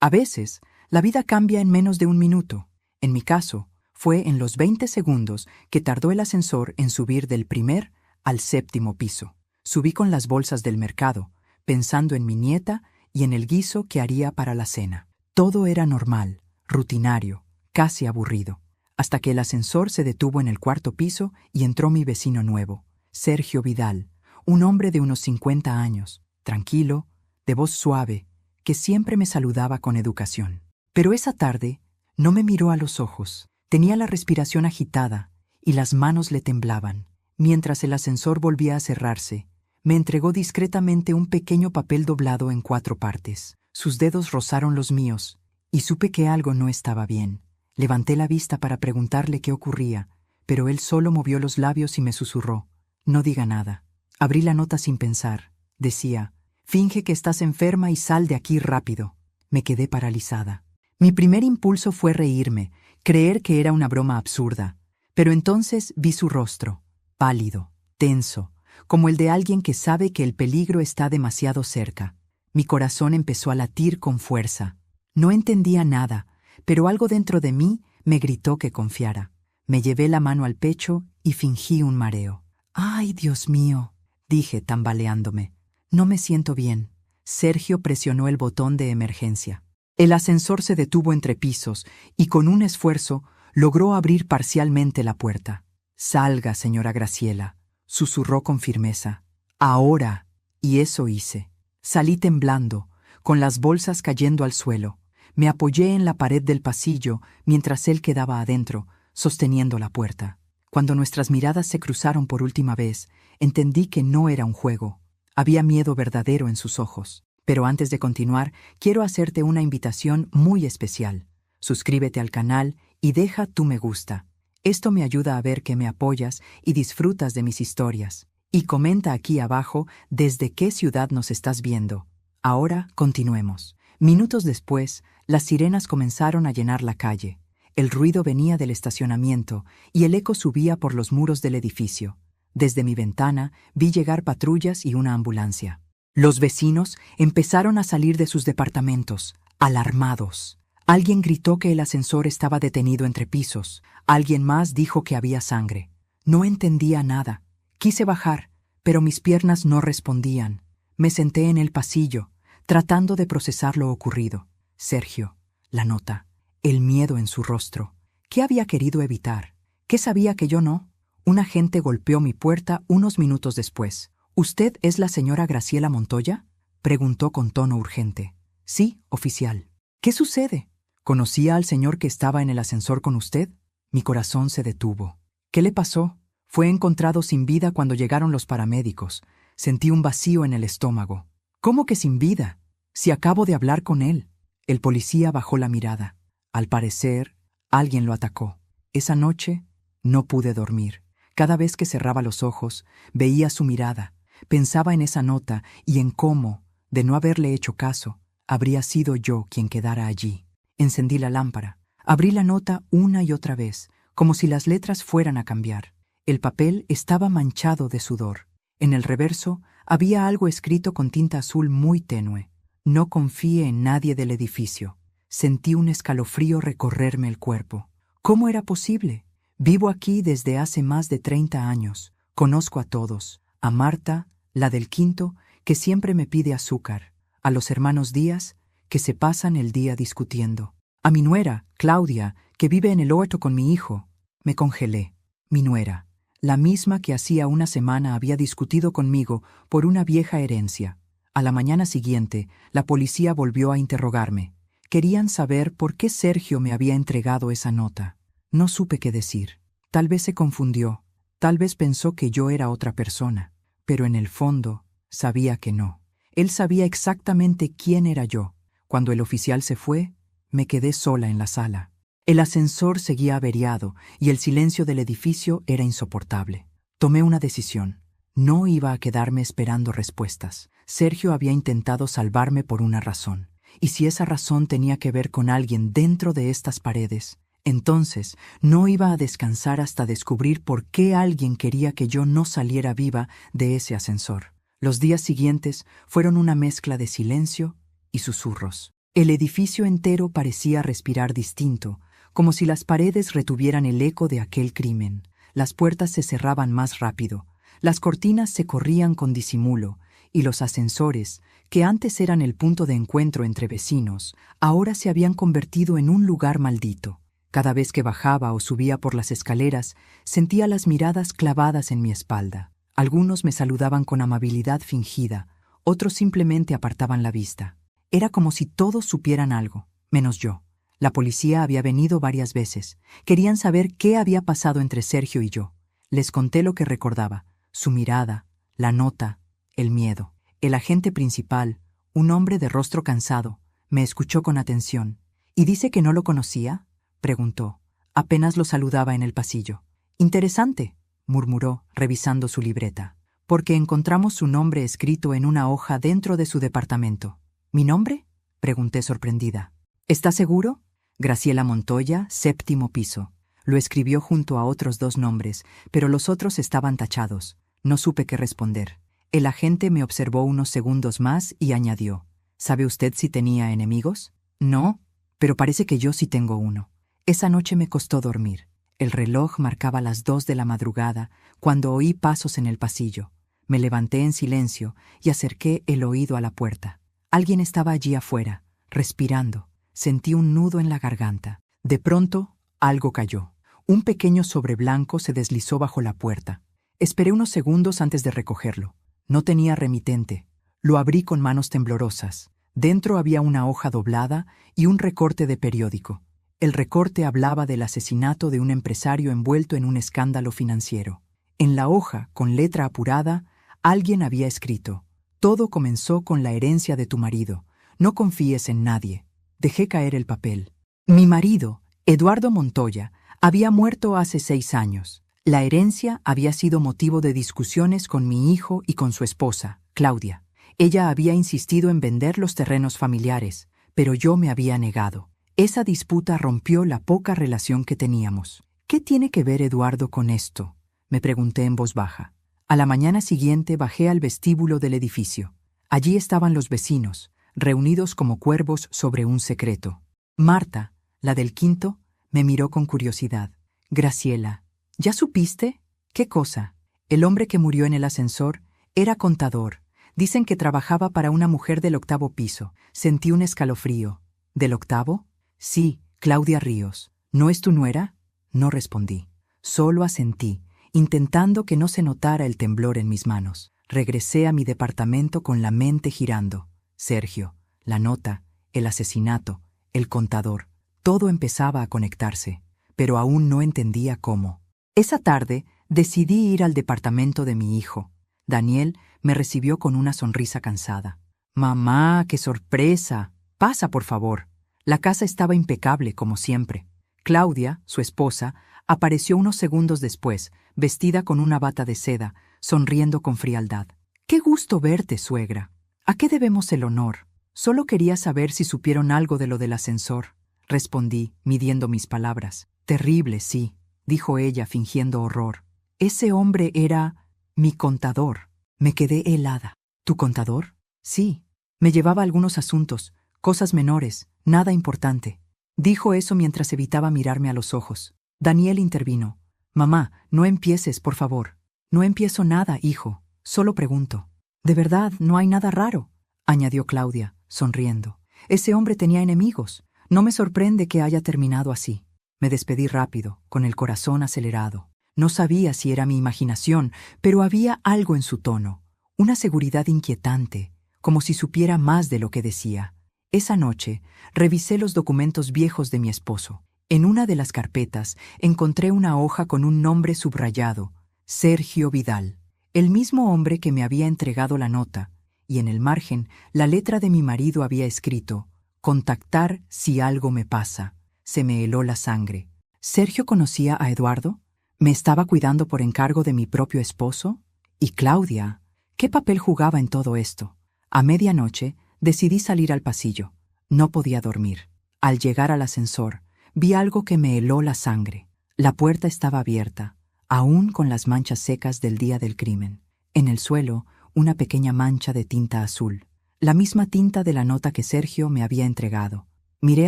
A veces, la vida cambia en menos de un minuto. En mi caso, fue en los 20 segundos que tardó el ascensor en subir del primer al séptimo piso. Subí con las bolsas del mercado, pensando en mi nieta y en el guiso que haría para la cena. Todo era normal, rutinario, casi aburrido, hasta que el ascensor se detuvo en el cuarto piso y entró mi vecino nuevo, Sergio Vidal, un hombre de unos 50 años, tranquilo, de voz suave, que siempre me saludaba con educación. Pero esa tarde no me miró a los ojos. Tenía la respiración agitada y las manos le temblaban. Mientras el ascensor volvía a cerrarse, me entregó discretamente un pequeño papel doblado en 4 partes. Sus dedos rozaron los míos y supe que algo no estaba bien. Levanté la vista para preguntarle qué ocurría, pero él solo movió los labios y me susurró: «No diga nada». Abrí la nota sin pensar. Decía: «Finge que estás enferma y sal de aquí rápido». Me quedé paralizada. Mi primer impulso fue reírme, creer que era una broma absurda, pero entonces vi su rostro, pálido, tenso, como el de alguien que sabe que el peligro está demasiado cerca. Mi corazón empezó a latir con fuerza. No entendía nada, pero algo dentro de mí me gritó que confiara. Me llevé la mano al pecho y fingí un mareo. «Ay, Dios mío», dije tambaleándome. «No me siento bien». Sergio presionó el botón de emergencia. El ascensor se detuvo entre pisos y con un esfuerzo logró abrir parcialmente la puerta. «Salga, señora Graciela», susurró con firmeza. «Ahora». Y eso hice. Salí temblando, con las bolsas cayendo al suelo. Me apoyé en la pared del pasillo mientras él quedaba adentro, sosteniendo la puerta. Cuando nuestras miradas se cruzaron por última vez, entendí que no era un juego. Había miedo verdadero en sus ojos. Pero antes de continuar, quiero hacerte una invitación muy especial. Suscríbete al canal y deja tu me gusta. Esto me ayuda a ver que me apoyas y disfrutas de mis historias. Y comenta aquí abajo desde qué ciudad nos estás viendo. Ahora continuemos. Minutos después, las sirenas comenzaron a llenar la calle. El ruido venía del estacionamiento y el eco subía por los muros del edificio. Desde mi ventana vi llegar patrullas y una ambulancia. Los vecinos empezaron a salir de sus departamentos, alarmados. Alguien gritó que el ascensor estaba detenido entre pisos. Alguien más dijo que había sangre. No entendía nada. Quise bajar, pero mis piernas no respondían. Me senté en el pasillo, tratando de procesar lo ocurrido. Sergio, la nota, el miedo en su rostro. ¿Qué había querido evitar? ¿Qué sabía que yo no? Un agente golpeó mi puerta unos minutos después. «¿Usted es la señora Graciela Montoya?», preguntó con tono urgente. «Sí, oficial». «¿Qué sucede? ¿Conocía al señor que estaba en el ascensor con usted?». Mi corazón se detuvo. «¿Qué le pasó?». «Fue encontrado sin vida cuando llegaron los paramédicos. Sentí un vacío en el estómago». «¿Cómo que sin vida? Si acabo de hablar con él». El policía bajó la mirada. Al parecer, alguien lo atacó. Esa noche no pude dormir. Cada vez que cerraba los ojos, veía su mirada. Pensaba en esa nota y en cómo, de no haberle hecho caso, habría sido yo quien quedara allí. Encendí la lámpara. Abrí la nota una y otra vez, como si las letras fueran a cambiar. El papel estaba manchado de sudor. En el reverso había algo escrito con tinta azul muy tenue. «No confíe en nadie del edificio». Sentí un escalofrío recorrerme el cuerpo. ¿Cómo era posible? Vivo aquí desde hace más de 30 años. Conozco a todos. A Marta, la del quinto, que siempre me pide azúcar. A los hermanos Díaz, que se pasan el día discutiendo. A mi nuera, Claudia, que vive en el huerto con mi hijo. Me congelé. Mi nuera, la misma que hacía una semana había discutido conmigo por una vieja herencia. A la mañana siguiente, la policía volvió a interrogarme. Querían saber por qué Sergio me había entregado esa nota. No supe qué decir. Tal vez se confundió. Tal vez pensó que yo era otra persona. Pero en el fondo, sabía que no. Él sabía exactamente quién era yo. Cuando el oficial se fue, me quedé sola en la sala. El ascensor seguía averiado y el silencio del edificio era insoportable. Tomé una decisión. No iba a quedarme esperando respuestas. Sergio había intentado salvarme por una razón. Y si esa razón tenía que ver con alguien dentro de estas paredes, entonces no iba a descansar hasta descubrir por qué alguien quería que yo no saliera viva de ese ascensor. Los días siguientes fueron una mezcla de silencio y susurros. El edificio entero parecía respirar distinto, como si las paredes retuvieran el eco de aquel crimen. Las puertas se cerraban más rápido, las cortinas se corrían con disimulo, y los ascensores, que antes eran el punto de encuentro entre vecinos, ahora se habían convertido en un lugar maldito. Cada vez que bajaba o subía por las escaleras, sentía las miradas clavadas en mi espalda. Algunos me saludaban con amabilidad fingida, otros simplemente apartaban la vista. Era como si todos supieran algo, menos yo. La policía había venido varias veces. Querían saber qué había pasado entre Sergio y yo. Les conté lo que recordaba, su mirada, la nota, el miedo. El agente principal, un hombre de rostro cansado, me escuchó con atención. ¿Y dice que no lo conocía?, preguntó. Apenas lo saludaba en el pasillo. Interesante, murmuró, revisando su libreta, porque encontramos su nombre escrito en una hoja dentro de su departamento. ¿Mi nombre?, pregunté sorprendida. ¿Está seguro? Graciela Montoya, 7º piso. Lo escribió junto a otros 2 nombres, pero los otros estaban tachados. No supe qué responder. El agente me observó unos segundos más y añadió: ¿Sabe usted si tenía enemigos? No, pero parece que yo sí tengo uno. Esa noche me costó dormir. El reloj marcaba las 2 de la madrugada cuando oí pasos en el pasillo. Me levanté en silencio y acerqué el oído a la puerta. Alguien estaba allí afuera, respirando. Sentí un nudo en la garganta. De pronto, algo cayó. Un pequeño sobre blanco se deslizó bajo la puerta. Esperé unos segundos antes de recogerlo. No tenía remitente. Lo abrí con manos temblorosas. Dentro había una hoja doblada y un recorte de periódico. El recorte hablaba del asesinato de un empresario envuelto en un escándalo financiero. En la hoja, con letra apurada, alguien había escrito: «Todo comenzó con la herencia de tu marido. No confíes en nadie». Dejé caer el papel. Mi marido, Eduardo Montoya, había muerto hace 6 años. La herencia había sido motivo de discusiones con mi hijo y con su esposa, Claudia. Ella había insistido en vender los terrenos familiares, pero yo me había negado. Esa disputa rompió la poca relación que teníamos. ¿Qué tiene que ver Eduardo con esto?, me pregunté en voz baja. A la mañana siguiente bajé al vestíbulo del edificio. Allí estaban los vecinos, reunidos como cuervos sobre un secreto. Marta, la del quinto, me miró con curiosidad. «Graciela, ¿ya supiste? ¿Qué cosa?» El hombre que murió en el ascensor era contador. Dicen que trabajaba para una mujer del 8º piso. Sentí un escalofrío. ¿Del 8º? Sí, Claudia Ríos. ¿No es tu nuera? No respondí. Solo asentí, intentando que no se notara el temblor en mis manos. Regresé a mi departamento con la mente girando. Sergio, la nota, el asesinato, el contador. Todo empezaba a conectarse, pero aún no entendía cómo. Esa tarde decidí ir al departamento de mi hijo. Daniel me recibió con una sonrisa cansada. «Mamá, qué sorpresa. Pasa, por favor». La casa estaba impecable, como siempre. Claudia, su esposa, apareció unos segundos después, vestida con una bata de seda, sonriendo con frialdad. «Qué gusto verte, suegra. ¿A qué debemos el honor? Solo quería saber si supieron algo de lo del ascensor», respondí, midiendo mis palabras. «Terrible, sí», dijo ella, fingiendo horror. «Ese hombre era mi contador». Me quedé helada. ¿Tu contador? Sí. Me llevaba algunos asuntos, cosas menores, nada importante. Dijo eso mientras evitaba mirarme a los ojos. Daniel intervino. «Mamá, no empieces, por favor». «No empiezo nada, hijo. Solo pregunto». «De verdad, no hay nada raro», añadió Claudia, sonriendo. «Ese hombre tenía enemigos. No me sorprende que haya terminado así». Me despedí rápido, con el corazón acelerado. No sabía si era mi imaginación, pero había algo en su tono, una seguridad inquietante, como si supiera más de lo que decía. Esa noche revisé los documentos viejos de mi esposo. En una de las carpetas encontré una hoja con un nombre subrayado: Sergio Vidal, el mismo hombre que me había entregado la nota, y en el margen la letra de mi marido había escrito: «Contactar si algo me pasa». Se me heló la sangre. ¿Sergio conocía a Eduardo? ¿Me estaba cuidando por encargo de mi propio esposo? ¿Y Claudia? ¿Qué papel jugaba en todo esto? A medianoche decidí salir al pasillo. No podía dormir. Al llegar al ascensor, vi algo que me heló la sangre. La puerta estaba abierta, aún con las manchas secas del día del crimen. En el suelo, una pequeña mancha de tinta azul. la misma tinta de la nota que Sergio me había entregado. Miré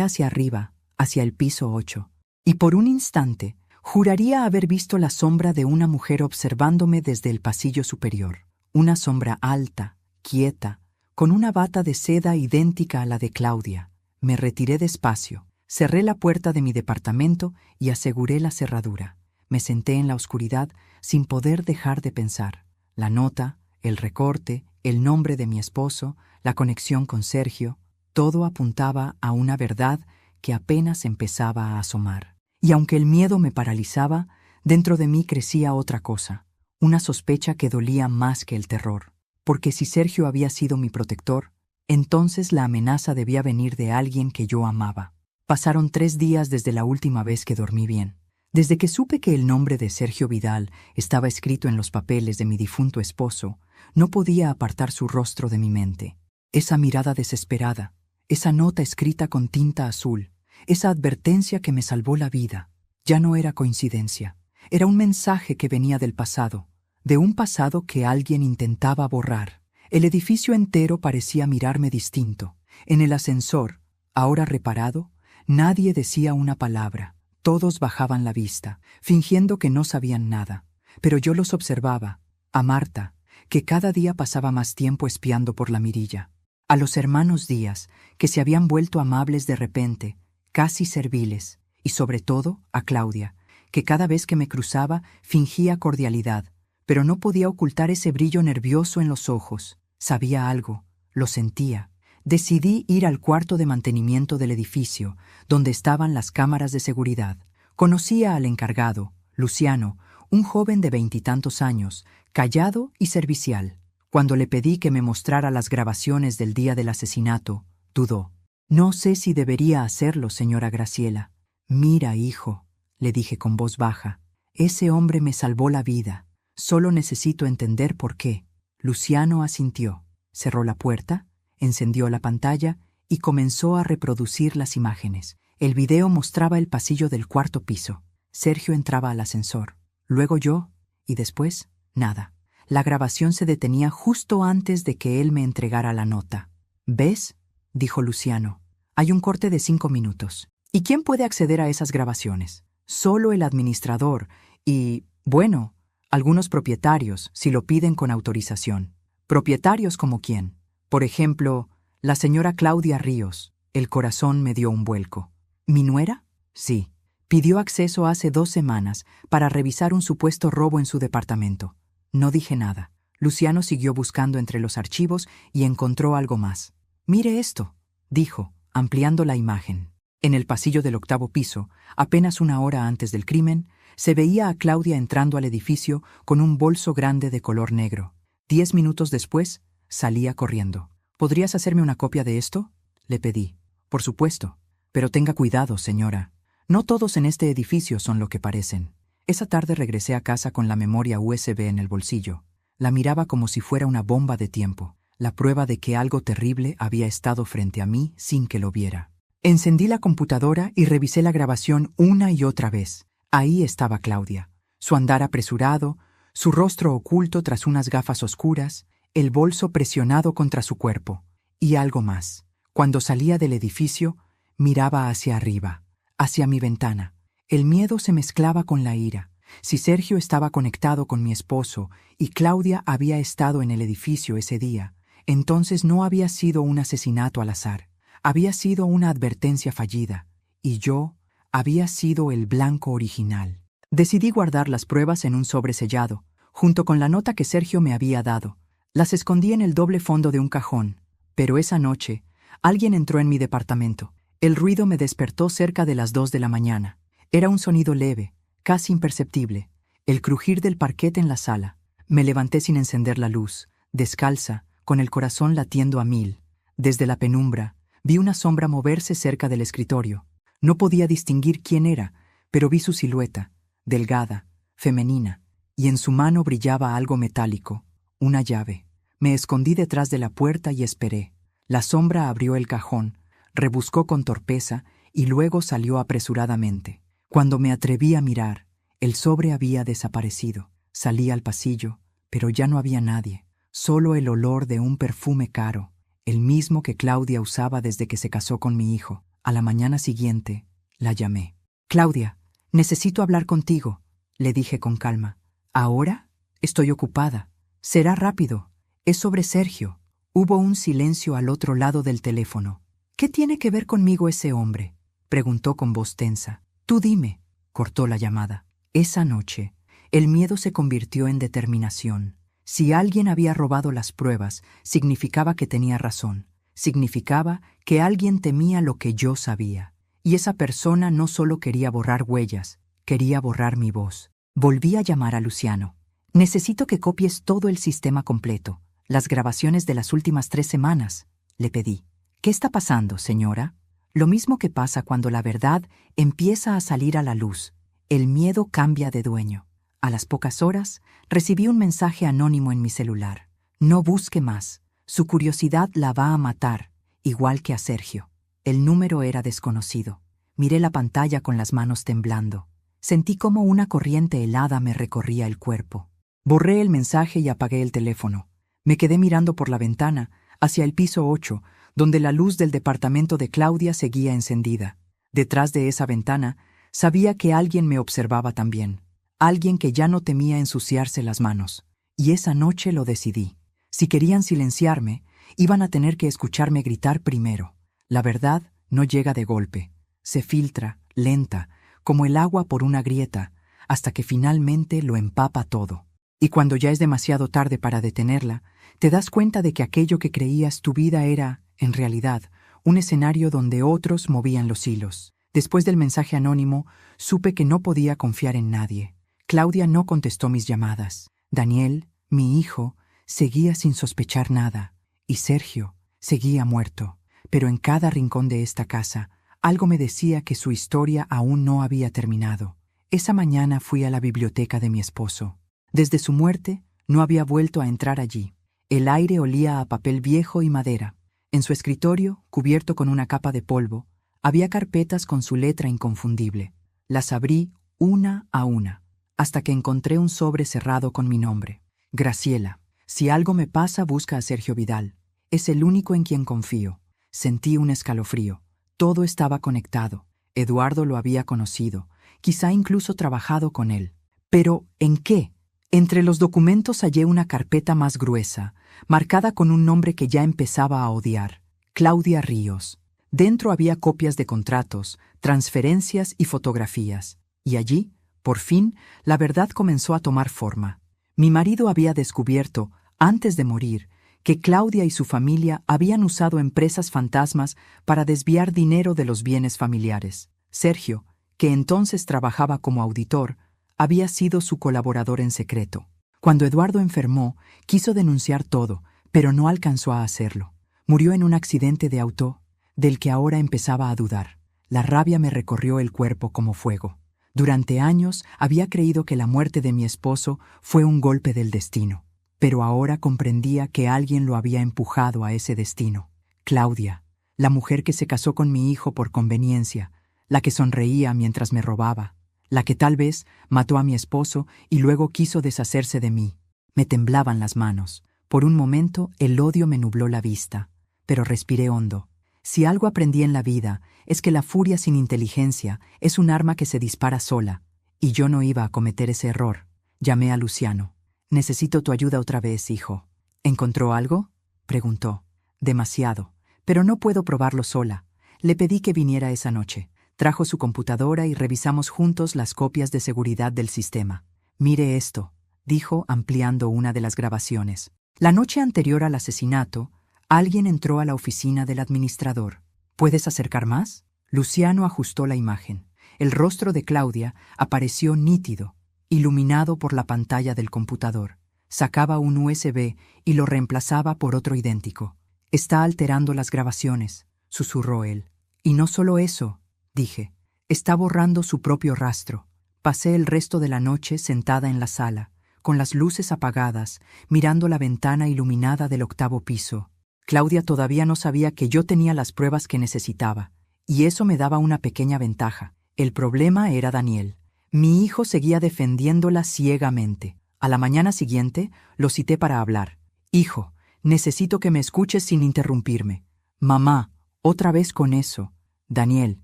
hacia arriba, hacia el piso 8, y por un instante juraría haber visto la sombra de una mujer observándome desde el pasillo superior. Una sombra alta, quieta, con una bata de seda idéntica a la de Claudia. Me retiré despacio, cerré la puerta de mi departamento y aseguré la cerradura. Me senté en la oscuridad sin poder dejar de pensar. La nota, el recorte, el nombre de mi esposo, la conexión con Sergio, todo apuntaba a una verdad que apenas empezaba a asomar. Y aunque el miedo me paralizaba, dentro de mí crecía otra cosa, una sospecha que dolía más que el terror. Porque si Sergio había sido mi protector, entonces la amenaza debía venir de alguien que yo amaba. Pasaron 3 días desde la última vez que dormí bien. Desde que supe que el nombre de Sergio Vidal estaba escrito en los papeles de mi difunto esposo, no podía apartar su rostro de mi mente. Esa mirada desesperada, esa nota escrita con tinta azul, esa advertencia que me salvó la vida, ya no era coincidencia. Era un mensaje que venía del pasado, de un pasado que alguien intentaba borrar. El edificio entero parecía mirarme distinto. En el ascensor, ahora reparado, nadie decía una palabra. Todos bajaban la vista, fingiendo que no sabían nada. Pero yo los observaba, a Marta, que cada día pasaba más tiempo espiando por la mirilla, a los hermanos Díaz, que se habían vuelto amables de repente, casi serviles, y sobre todo a Claudia, que cada vez que me cruzaba fingía cordialidad, pero no podía ocultar ese brillo nervioso en los ojos. Sabía algo, lo sentía. Decidí ir al cuarto de mantenimiento del edificio, donde estaban las cámaras de seguridad. Conocía al encargado, Luciano, un joven de 20 y tantos años, callado y servicial. Cuando le pedí que me mostrara las grabaciones del día del asesinato, dudó. «No sé si debería hacerlo, señora Graciela». «Mira, hijo», le dije con voz baja, «ese hombre me salvó la vida. Solo necesito entender por qué». Luciano asintió, cerró la puerta, encendió la pantalla y comenzó a reproducir las imágenes. El video mostraba el pasillo del 4º piso. Sergio entraba al ascensor, luego yo, y después, nada. La grabación se detenía justo antes de que él me entregara la nota. «¿Ves?», dijo Luciano. «Hay un corte de 5 minutos. ¿Y quién puede acceder a esas grabaciones? Solo el administrador y, bueno, algunos propietarios, si lo piden con autorización». «¿Propietarios como quién?». «Por ejemplo, la señora Claudia Ríos». El corazón me dio un vuelco. «¿Mi nuera?». «Sí. Pidió acceso hace 2 semanas para revisar un supuesto robo en su departamento». No dije nada. Luciano siguió buscando entre los archivos y encontró algo más. «Mire esto», dijo, ampliando la imagen. En el pasillo del 8º piso, apenas 1 hora antes del crimen, se veía a Claudia entrando al edificio con un bolso grande de color negro. 10 minutos después, salía corriendo. «¿Podrías hacerme una copia de esto?», le pedí. «Por supuesto. Pero tenga cuidado, señora. No todos en este edificio son lo que parecen». Esa tarde regresé a casa con la memoria USB en el bolsillo. La miraba como si fuera una bomba de tiempo, la prueba de que algo terrible había estado frente a mí sin que lo viera. Encendí la computadora y revisé la grabación una y otra vez. Ahí estaba Claudia, su andar apresurado, su rostro oculto tras unas gafas oscuras, el bolso presionado contra su cuerpo. Y algo más. Cuando salía del edificio, miraba hacia arriba, hacia mi ventana. El miedo se mezclaba con la ira. Si Sergio estaba conectado con mi esposo y Claudia había estado en el edificio ese día, entonces no había sido un asesinato al azar. Había sido una advertencia fallida. Y yo había sido el blanco original. Decidí guardar las pruebas en un sobre sellado, junto con la nota que Sergio me había dado. Las escondí en el doble fondo de un cajón. Pero esa noche, alguien entró en mi departamento. El ruido me despertó cerca de las 2 de la mañana. Era un sonido leve, casi imperceptible, el crujir del parquet en la sala. Me levanté sin encender la luz, descalza, con el corazón latiendo a 1000. Desde la penumbra, vi una sombra moverse cerca del escritorio. No podía distinguir quién era, pero vi su silueta, delgada, femenina, y en su mano brillaba algo metálico, una llave. Me escondí detrás de la puerta y esperé. La sombra abrió el cajón, rebuscó con torpeza y luego salió apresuradamente. Cuando me atreví a mirar, el sobre había desaparecido. Salí al pasillo, pero ya no había nadie, solo el olor de un perfume caro. el mismo que Claudia usaba desde que se casó con mi hijo. A la mañana siguiente, la llamé. «Claudia, necesito hablar contigo», le dije con calma. «¿Ahora? Estoy ocupada. Será rápido. Es sobre Sergio». Hubo un silencio al otro lado del teléfono. «¿Qué tiene que ver conmigo ese hombre?», preguntó con voz tensa. «Tú dime», cortó la llamada. Esa noche, el miedo se convirtió en determinación. Si alguien había robado las pruebas, significaba que tenía razón. Significaba que alguien temía lo que yo sabía. Y esa persona no solo quería borrar huellas, quería borrar mi voz. Volví a llamar a Luciano. «Necesito que copies todo el sistema completo, las grabaciones de las últimas 3 semanas», le pedí. «¿Qué está pasando, señora?». «Lo mismo que pasa cuando la verdad empieza a salir a la luz. El miedo cambia de dueño». A las pocas horas, recibí un mensaje anónimo en mi celular. «No busque más. Su curiosidad la va a matar, igual que a Sergio». El número era desconocido. Miré la pantalla con las manos temblando. Sentí como una corriente helada me recorría el cuerpo. Borré el mensaje y apagué el teléfono. Me quedé mirando por la ventana, hacia el piso 8, donde la luz del departamento de Claudia seguía encendida. Detrás de esa ventana, sabía que alguien me observaba también. Alguien que ya no temía ensuciarse las manos. Y esa noche lo decidí. Si querían silenciarme, iban a tener que escucharme gritar primero. La verdad no llega de golpe. Se filtra, lenta, como el agua por una grieta, hasta que finalmente lo empapa todo. Y cuando ya es demasiado tarde para detenerla, te das cuenta de que aquello que creías tu vida era, en realidad, un escenario donde otros movían los hilos. Después del mensaje anónimo, supe que no podía confiar en nadie. Claudia no contestó mis llamadas. Daniel, mi hijo, seguía sin sospechar nada. Y Sergio seguía muerto. Pero en cada rincón de esta casa, algo me decía que su historia aún no había terminado. Esa mañana fui a la biblioteca de mi esposo. Desde su muerte, no había vuelto a entrar allí. El aire olía a papel viejo y madera. En su escritorio, cubierto con una capa de polvo, había carpetas con su letra inconfundible. Las abrí una a una, hasta que encontré un sobre cerrado con mi nombre. «Graciela, si algo me pasa, busca a Sergio Vidal. Es el único en quien confío». Sentí un escalofrío. Todo estaba conectado. Eduardo lo había conocido, quizá incluso trabajado con él. ¿Pero en qué? Entre los documentos hallé una carpeta más gruesa, marcada con un nombre que ya empezaba a odiar: Claudia Ríos. Dentro había copias de contratos, transferencias y fotografías. Y allí, por fin, la verdad comenzó a tomar forma. Mi marido había descubierto, antes de morir, que Claudia y su familia habían usado empresas fantasmas para desviar dinero de los bienes familiares. Sergio, que entonces trabajaba como auditor, había sido su colaborador en secreto. Cuando Eduardo enfermó, quiso denunciar todo, pero no alcanzó a hacerlo. Murió en un accidente de auto, del que ahora empezaba a dudar. La rabia me recorrió el cuerpo como fuego. Durante años había creído que la muerte de mi esposo fue un golpe del destino, pero ahora comprendía que alguien lo había empujado a ese destino. Claudia, la mujer que se casó con mi hijo por conveniencia, la que sonreía mientras me robaba, la que tal vez mató a mi esposo y luego quiso deshacerse de mí. Me temblaban las manos. Por un momento el odio me nubló la vista, pero respiré hondo. Si algo aprendí en la vida es que la furia sin inteligencia es un arma que se dispara sola, y yo no iba a cometer ese error. Llamé a Luciano. «Necesito tu ayuda otra vez, hijo». «¿Encontró algo?», preguntó. «Demasiado, pero no puedo probarlo sola». Le pedí que viniera esa noche. Trajo su computadora y revisamos juntos las copias de seguridad del sistema. «Mire esto», dijo ampliando una de las grabaciones. La noche anterior al asesinato, alguien entró a la oficina del administrador. «¿Puedes acercar más?». Luciano ajustó la imagen. El rostro de Claudia apareció nítido, iluminado por la pantalla del computador. Sacaba un USB y lo reemplazaba por otro idéntico. «Está alterando las grabaciones», susurró él. «Y no solo eso», dije. «Está borrando su propio rastro». Pasé el resto de la noche sentada en la sala, con las luces apagadas, mirando la ventana iluminada del 8º piso. Claudia todavía no sabía que yo tenía las pruebas que necesitaba, y eso me daba una pequeña ventaja. El problema era Daniel. Mi hijo seguía defendiéndola ciegamente. A la mañana siguiente lo cité para hablar. «Hijo, Necesito que me escuches sin interrumpirme. Mamá, otra vez con eso. Daniel,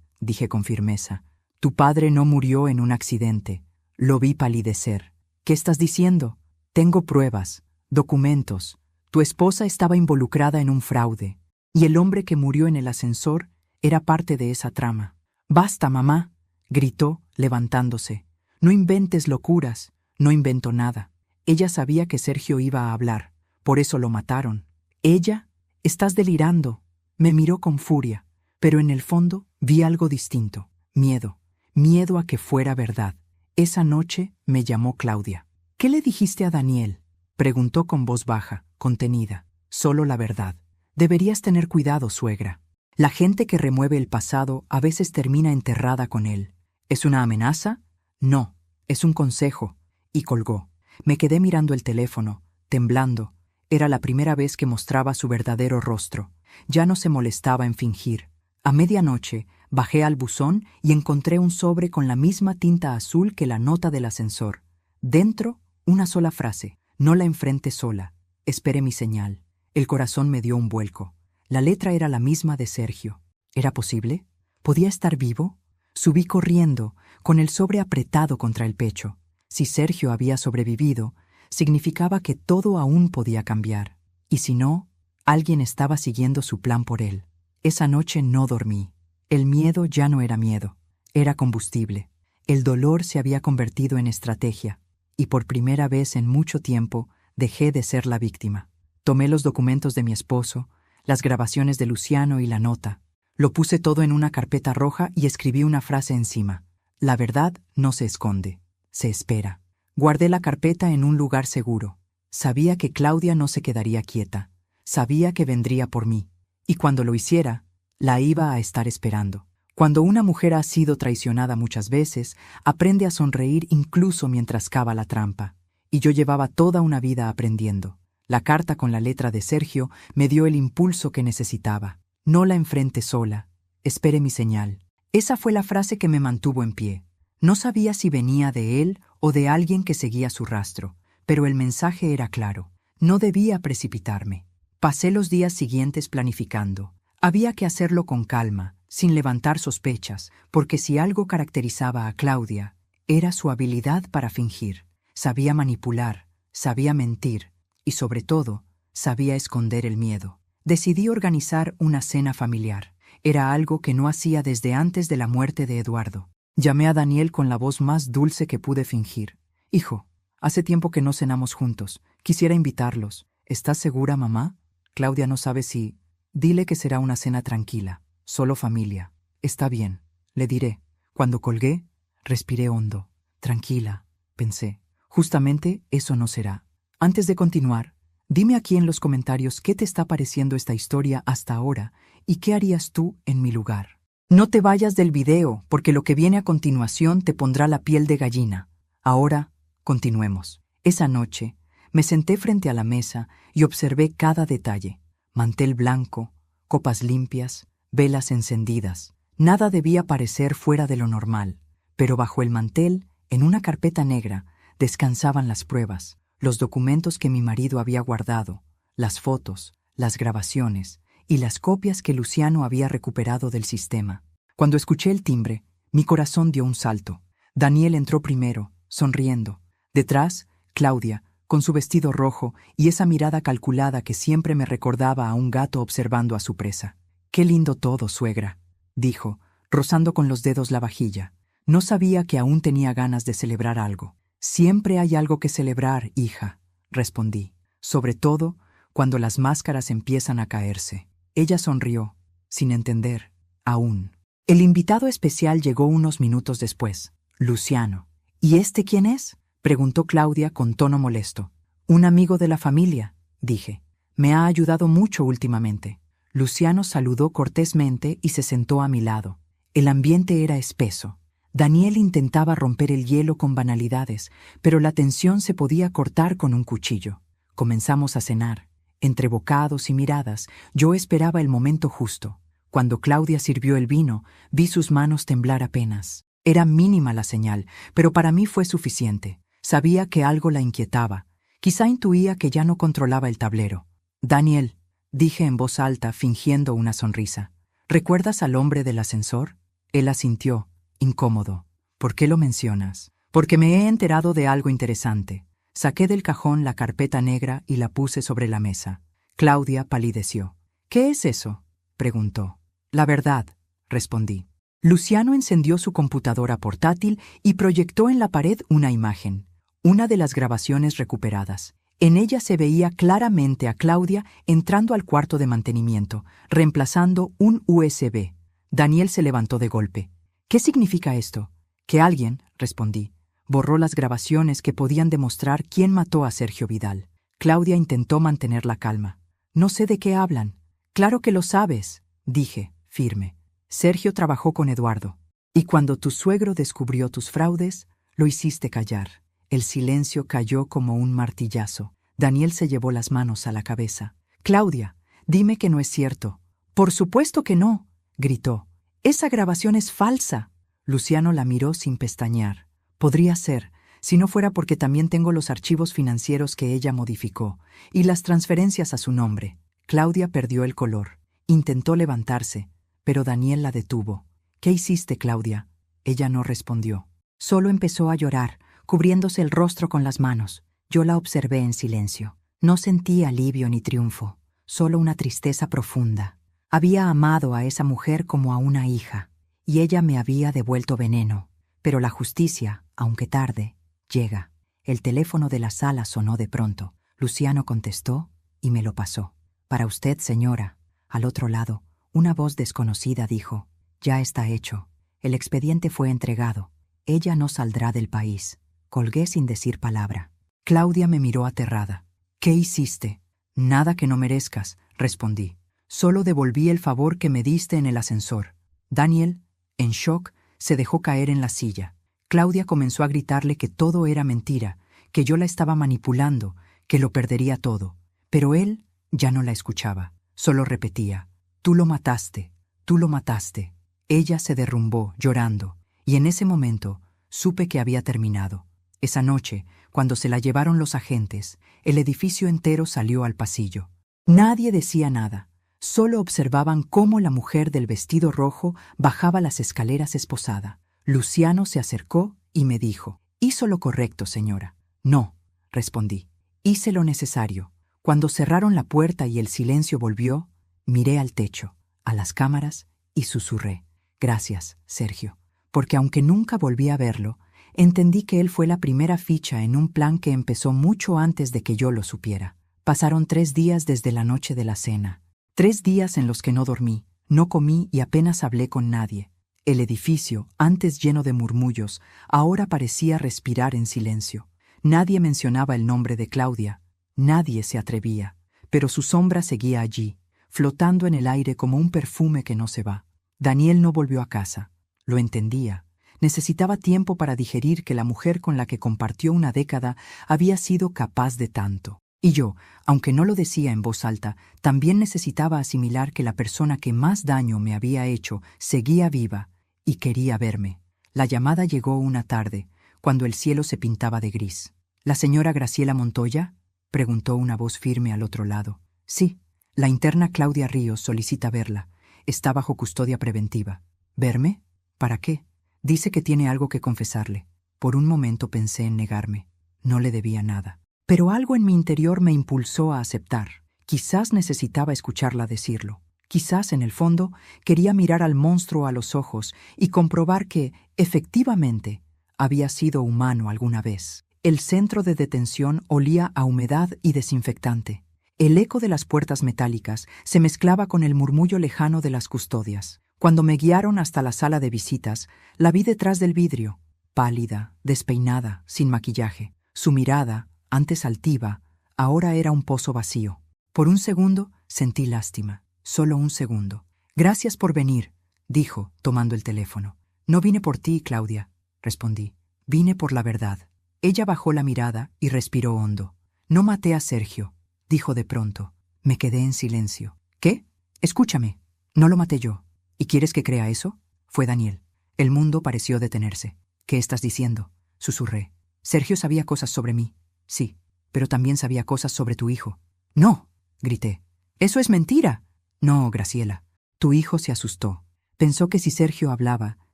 dije con firmeza, tu padre no murió en un accidente. Lo vi palidecer. ¿Qué estás diciendo? Tengo pruebas, documentos. Tu esposa estaba involucrada en un fraude, y el hombre que murió en el ascensor era parte de esa trama. Basta, mamá, gritó, levantándose. No inventes locuras. No inventó nada. Ella sabía que Sergio iba a hablar, por eso lo mataron. ¿Ella? Estás delirando. Me miró con furia, pero en el fondo vi algo distinto. Miedo. Miedo a que fuera verdad. Esa noche me llamó Claudia. ¿Qué le dijiste a Daniel? Preguntó con voz baja, contenida. Solo la verdad. Deberías tener cuidado, suegra. La gente que remueve el pasado a veces termina enterrada con él. ¿Es una amenaza? No, es un consejo. Y colgó. Me quedé mirando el teléfono, temblando. Era la primera vez que mostraba su verdadero rostro. Ya no se molestaba en fingir. A medianoche, bajé al buzón y encontré un sobre con la misma tinta azul que la nota del ascensor. Dentro, una sola frase. No la enfrente sola. Espere mi señal. El corazón me dio un vuelco. La letra era la misma de Sergio. ¿Era posible? ¿Podía estar vivo? Subí corriendo, con el sobre apretado contra el pecho. Si Sergio había sobrevivido, significaba que todo aún podía cambiar. Y si no, alguien estaba siguiendo su plan por él. Esa noche no dormí. El miedo ya no era miedo, era combustible. El dolor se había convertido en estrategia, y por primera vez en mucho tiempo dejé de ser la víctima. Tomé los documentos de mi esposo, las grabaciones de Luciano y la nota. Lo puse todo en una carpeta roja y escribí una frase encima. La verdad no se esconde, se espera. Guardé la carpeta en un lugar seguro. Sabía que Claudia no se quedaría quieta. Sabía que vendría por mí. Y cuando lo hiciera, la iba a estar esperando. Cuando una mujer ha sido traicionada muchas veces, aprende a sonreír incluso mientras cava la trampa. Y yo llevaba toda una vida aprendiendo. La carta con la letra de Sergio me dio el impulso que necesitaba. No la enfrente sola. Espere mi señal. Esa fue la frase que me mantuvo en pie. No sabía si venía de él o de alguien que seguía su rastro, pero el mensaje era claro. No debía precipitarme. Pasé los días siguientes planificando. Había que hacerlo con calma, sin levantar sospechas, porque si algo caracterizaba a Claudia, era su habilidad para fingir. Sabía manipular, sabía mentir y, sobre todo, sabía esconder el miedo. Decidí organizar una cena familiar. Era algo que no hacía desde antes de la muerte de Eduardo. Llamé a Daniel con la voz más dulce que pude fingir. Hijo, hace tiempo que no cenamos juntos. Quisiera invitarlos. ¿Estás segura, mamá? Claudia no sabe si... Dile que será una cena tranquila, solo familia. Está bien, le diré. Cuando colgué, respiré hondo. Tranquila, pensé. Justamente eso no será. Antes de continuar, dime aquí en los comentarios qué te está pareciendo esta historia hasta ahora y qué harías tú en mi lugar. No te vayas del video, porque lo que viene a continuación te pondrá la piel de gallina. Ahora, continuemos. Esa noche, me senté frente a la mesa y observé cada detalle. Mantel blanco, copas limpias, velas encendidas. Nada debía parecer fuera de lo normal, pero bajo el mantel, en una carpeta negra, descansaban las pruebas, los documentos que mi marido había guardado, las fotos, las grabaciones y las copias que Luciano había recuperado del sistema. Cuando escuché el timbre, mi corazón dio un salto. Daniel entró primero, sonriendo. Detrás, Claudia, con su vestido rojo y esa mirada calculada que siempre me recordaba a un gato observando a su presa. «Qué lindo todo, suegra», dijo, rozando con los dedos la vajilla. No sabía que aún tenía ganas de celebrar algo. «Siempre hay algo que celebrar, hija», respondí, sobre todo cuando las máscaras empiezan a caerse. Ella sonrió, sin entender, aún. El invitado especial llegó unos minutos después, Luciano. «¿Y este quién es?», preguntó Claudia con tono molesto. «Un amigo de la familia», dije. «Me ha ayudado mucho últimamente». Luciano saludó cortésmente y se sentó a mi lado. El ambiente era espeso. Daniel intentaba romper el hielo con banalidades, pero la tensión se podía cortar con un cuchillo. Comenzamos a cenar. Entre bocados y miradas, yo esperaba el momento justo. Cuando Claudia sirvió el vino, vi sus manos temblar apenas. Era mínima la señal, pero para mí fue suficiente. Sabía que algo la inquietaba. Quizá intuía que ya no controlaba el tablero. Daniel, dije en voz alta, fingiendo una sonrisa. ¿Recuerdas al hombre del ascensor? Él asintió, incómodo. ¿Por qué lo mencionas? Porque me he enterado de algo interesante. Saqué del cajón la carpeta negra y la puse sobre la mesa. Claudia palideció. ¿Qué es eso?, preguntó. La verdad, respondí. Luciano encendió su computadora portátil y proyectó en la pared una imagen, una de las grabaciones recuperadas. En ella se veía claramente a Claudia entrando al cuarto de mantenimiento, reemplazando un USB. Daniel se levantó de golpe. ¿Qué significa esto? Que alguien, respondí, borró las grabaciones que podían demostrar quién mató a Sergio Vidal. Claudia intentó mantener la calma. No sé de qué hablan. Claro que lo sabes, dije, firme. Sergio trabajó con Eduardo. Y cuando tu suegro descubrió tus fraudes, lo hiciste callar. El silencio cayó como un martillazo. Daniel se llevó las manos a la cabeza. Claudia, dime que no es cierto. Por supuesto que no, gritó. Esa grabación es falsa. Luciano la miró sin pestañear. Podría ser, si no fuera porque también tengo los archivos financieros que ella modificó y las transferencias a su nombre. Claudia perdió el color. Intentó levantarse, pero Daniel la detuvo. ¿Qué hiciste, Claudia? Ella no respondió. Solo empezó a llorar, cubriéndose el rostro con las manos. Yo la observé en silencio. No sentí alivio ni triunfo, solo una tristeza profunda. Había amado a esa mujer como a una hija, y ella me había devuelto veneno. Pero la justicia, aunque tarde, llega. El teléfono de la sala sonó de pronto. Luciano contestó y me lo pasó. Para usted, señora. Al otro lado, una voz desconocida dijo, ya está hecho. El expediente fue entregado. Ella no saldrá del país. Colgué sin decir palabra. Claudia me miró aterrada. ¿Qué hiciste? Nada que no merezcas, respondí. Solo devolví el favor que me diste en el ascensor. Daniel, en shock, se dejó caer en la silla. Claudia comenzó a gritarle que todo era mentira, que yo la estaba manipulando, que lo perdería todo. Pero él ya no la escuchaba. Solo repetía, tú lo mataste, tú lo mataste. Ella se derrumbó, llorando, y en ese momento supe que había terminado. Esa noche, cuando se la llevaron los agentes, el edificio entero salió al pasillo. Nadie decía nada, solo observaban cómo la mujer del vestido rojo bajaba las escaleras esposada. Luciano se acercó y me dijo, «Hizo lo correcto, señora». «No», respondí, «hice lo necesario». Cuando cerraron la puerta y el silencio volvió, miré al techo, a las cámaras y susurré, «Gracias, Sergio», porque aunque nunca volví a verlo, entendí que él fue la primera ficha en un plan que empezó mucho antes de que yo lo supiera. Pasaron 3 días desde la noche de la cena. 3 días en los que no dormí, no comí y apenas hablé con nadie. El edificio, antes lleno de murmullos, ahora parecía respirar en silencio. Nadie mencionaba el nombre de Claudia. Nadie se atrevía, pero su sombra seguía allí, flotando en el aire como un perfume que no se va. Daniel no volvió a casa. Lo entendía. Necesitaba tiempo para digerir que la mujer con la que compartió una década había sido capaz de tanto. Y yo, aunque no lo decía en voz alta, también necesitaba asimilar que la persona que más daño me había hecho seguía viva y quería verme. La llamada llegó una tarde, cuando el cielo se pintaba de gris. ¿La señora Graciela Montoya?, preguntó una voz firme al otro lado. Sí, la interna Claudia Ríos solicita verla. Está bajo custodia preventiva. ¿Verme? ¿Para qué? Dice que tiene algo que confesarle. Por un momento pensé en negarme. No le debía nada. Pero algo en mi interior me impulsó a aceptar. Quizás necesitaba escucharla decirlo. Quizás, en el fondo, quería mirar al monstruo a los ojos y comprobar que, efectivamente, había sido humano alguna vez. El centro de detención olía a humedad y desinfectante. El eco de las puertas metálicas se mezclaba con el murmullo lejano de las custodias. Cuando me guiaron hasta la sala de visitas, la vi detrás del vidrio, pálida, despeinada, sin maquillaje. Su mirada, antes altiva, ahora era un pozo vacío. Por un segundo sentí lástima. Solo un segundo. «Gracias por venir», dijo, tomando el teléfono. «No vine por ti, Claudia», respondí. «Vine por la verdad». Ella bajó la mirada y respiró hondo. «No maté a Sergio», dijo de pronto. Me quedé en silencio. «¿Qué? Escúchame. No lo maté yo. ¿Y quieres que crea eso?» Fue Daniel. El mundo pareció detenerse. «¿Qué estás diciendo?», susurré. «Sergio sabía cosas sobre mí». «Sí, pero también sabía cosas sobre tu hijo». «No», grité. ¡Eso es mentira! No, Graciela. Tu hijo se asustó. Pensó que si Sergio hablaba,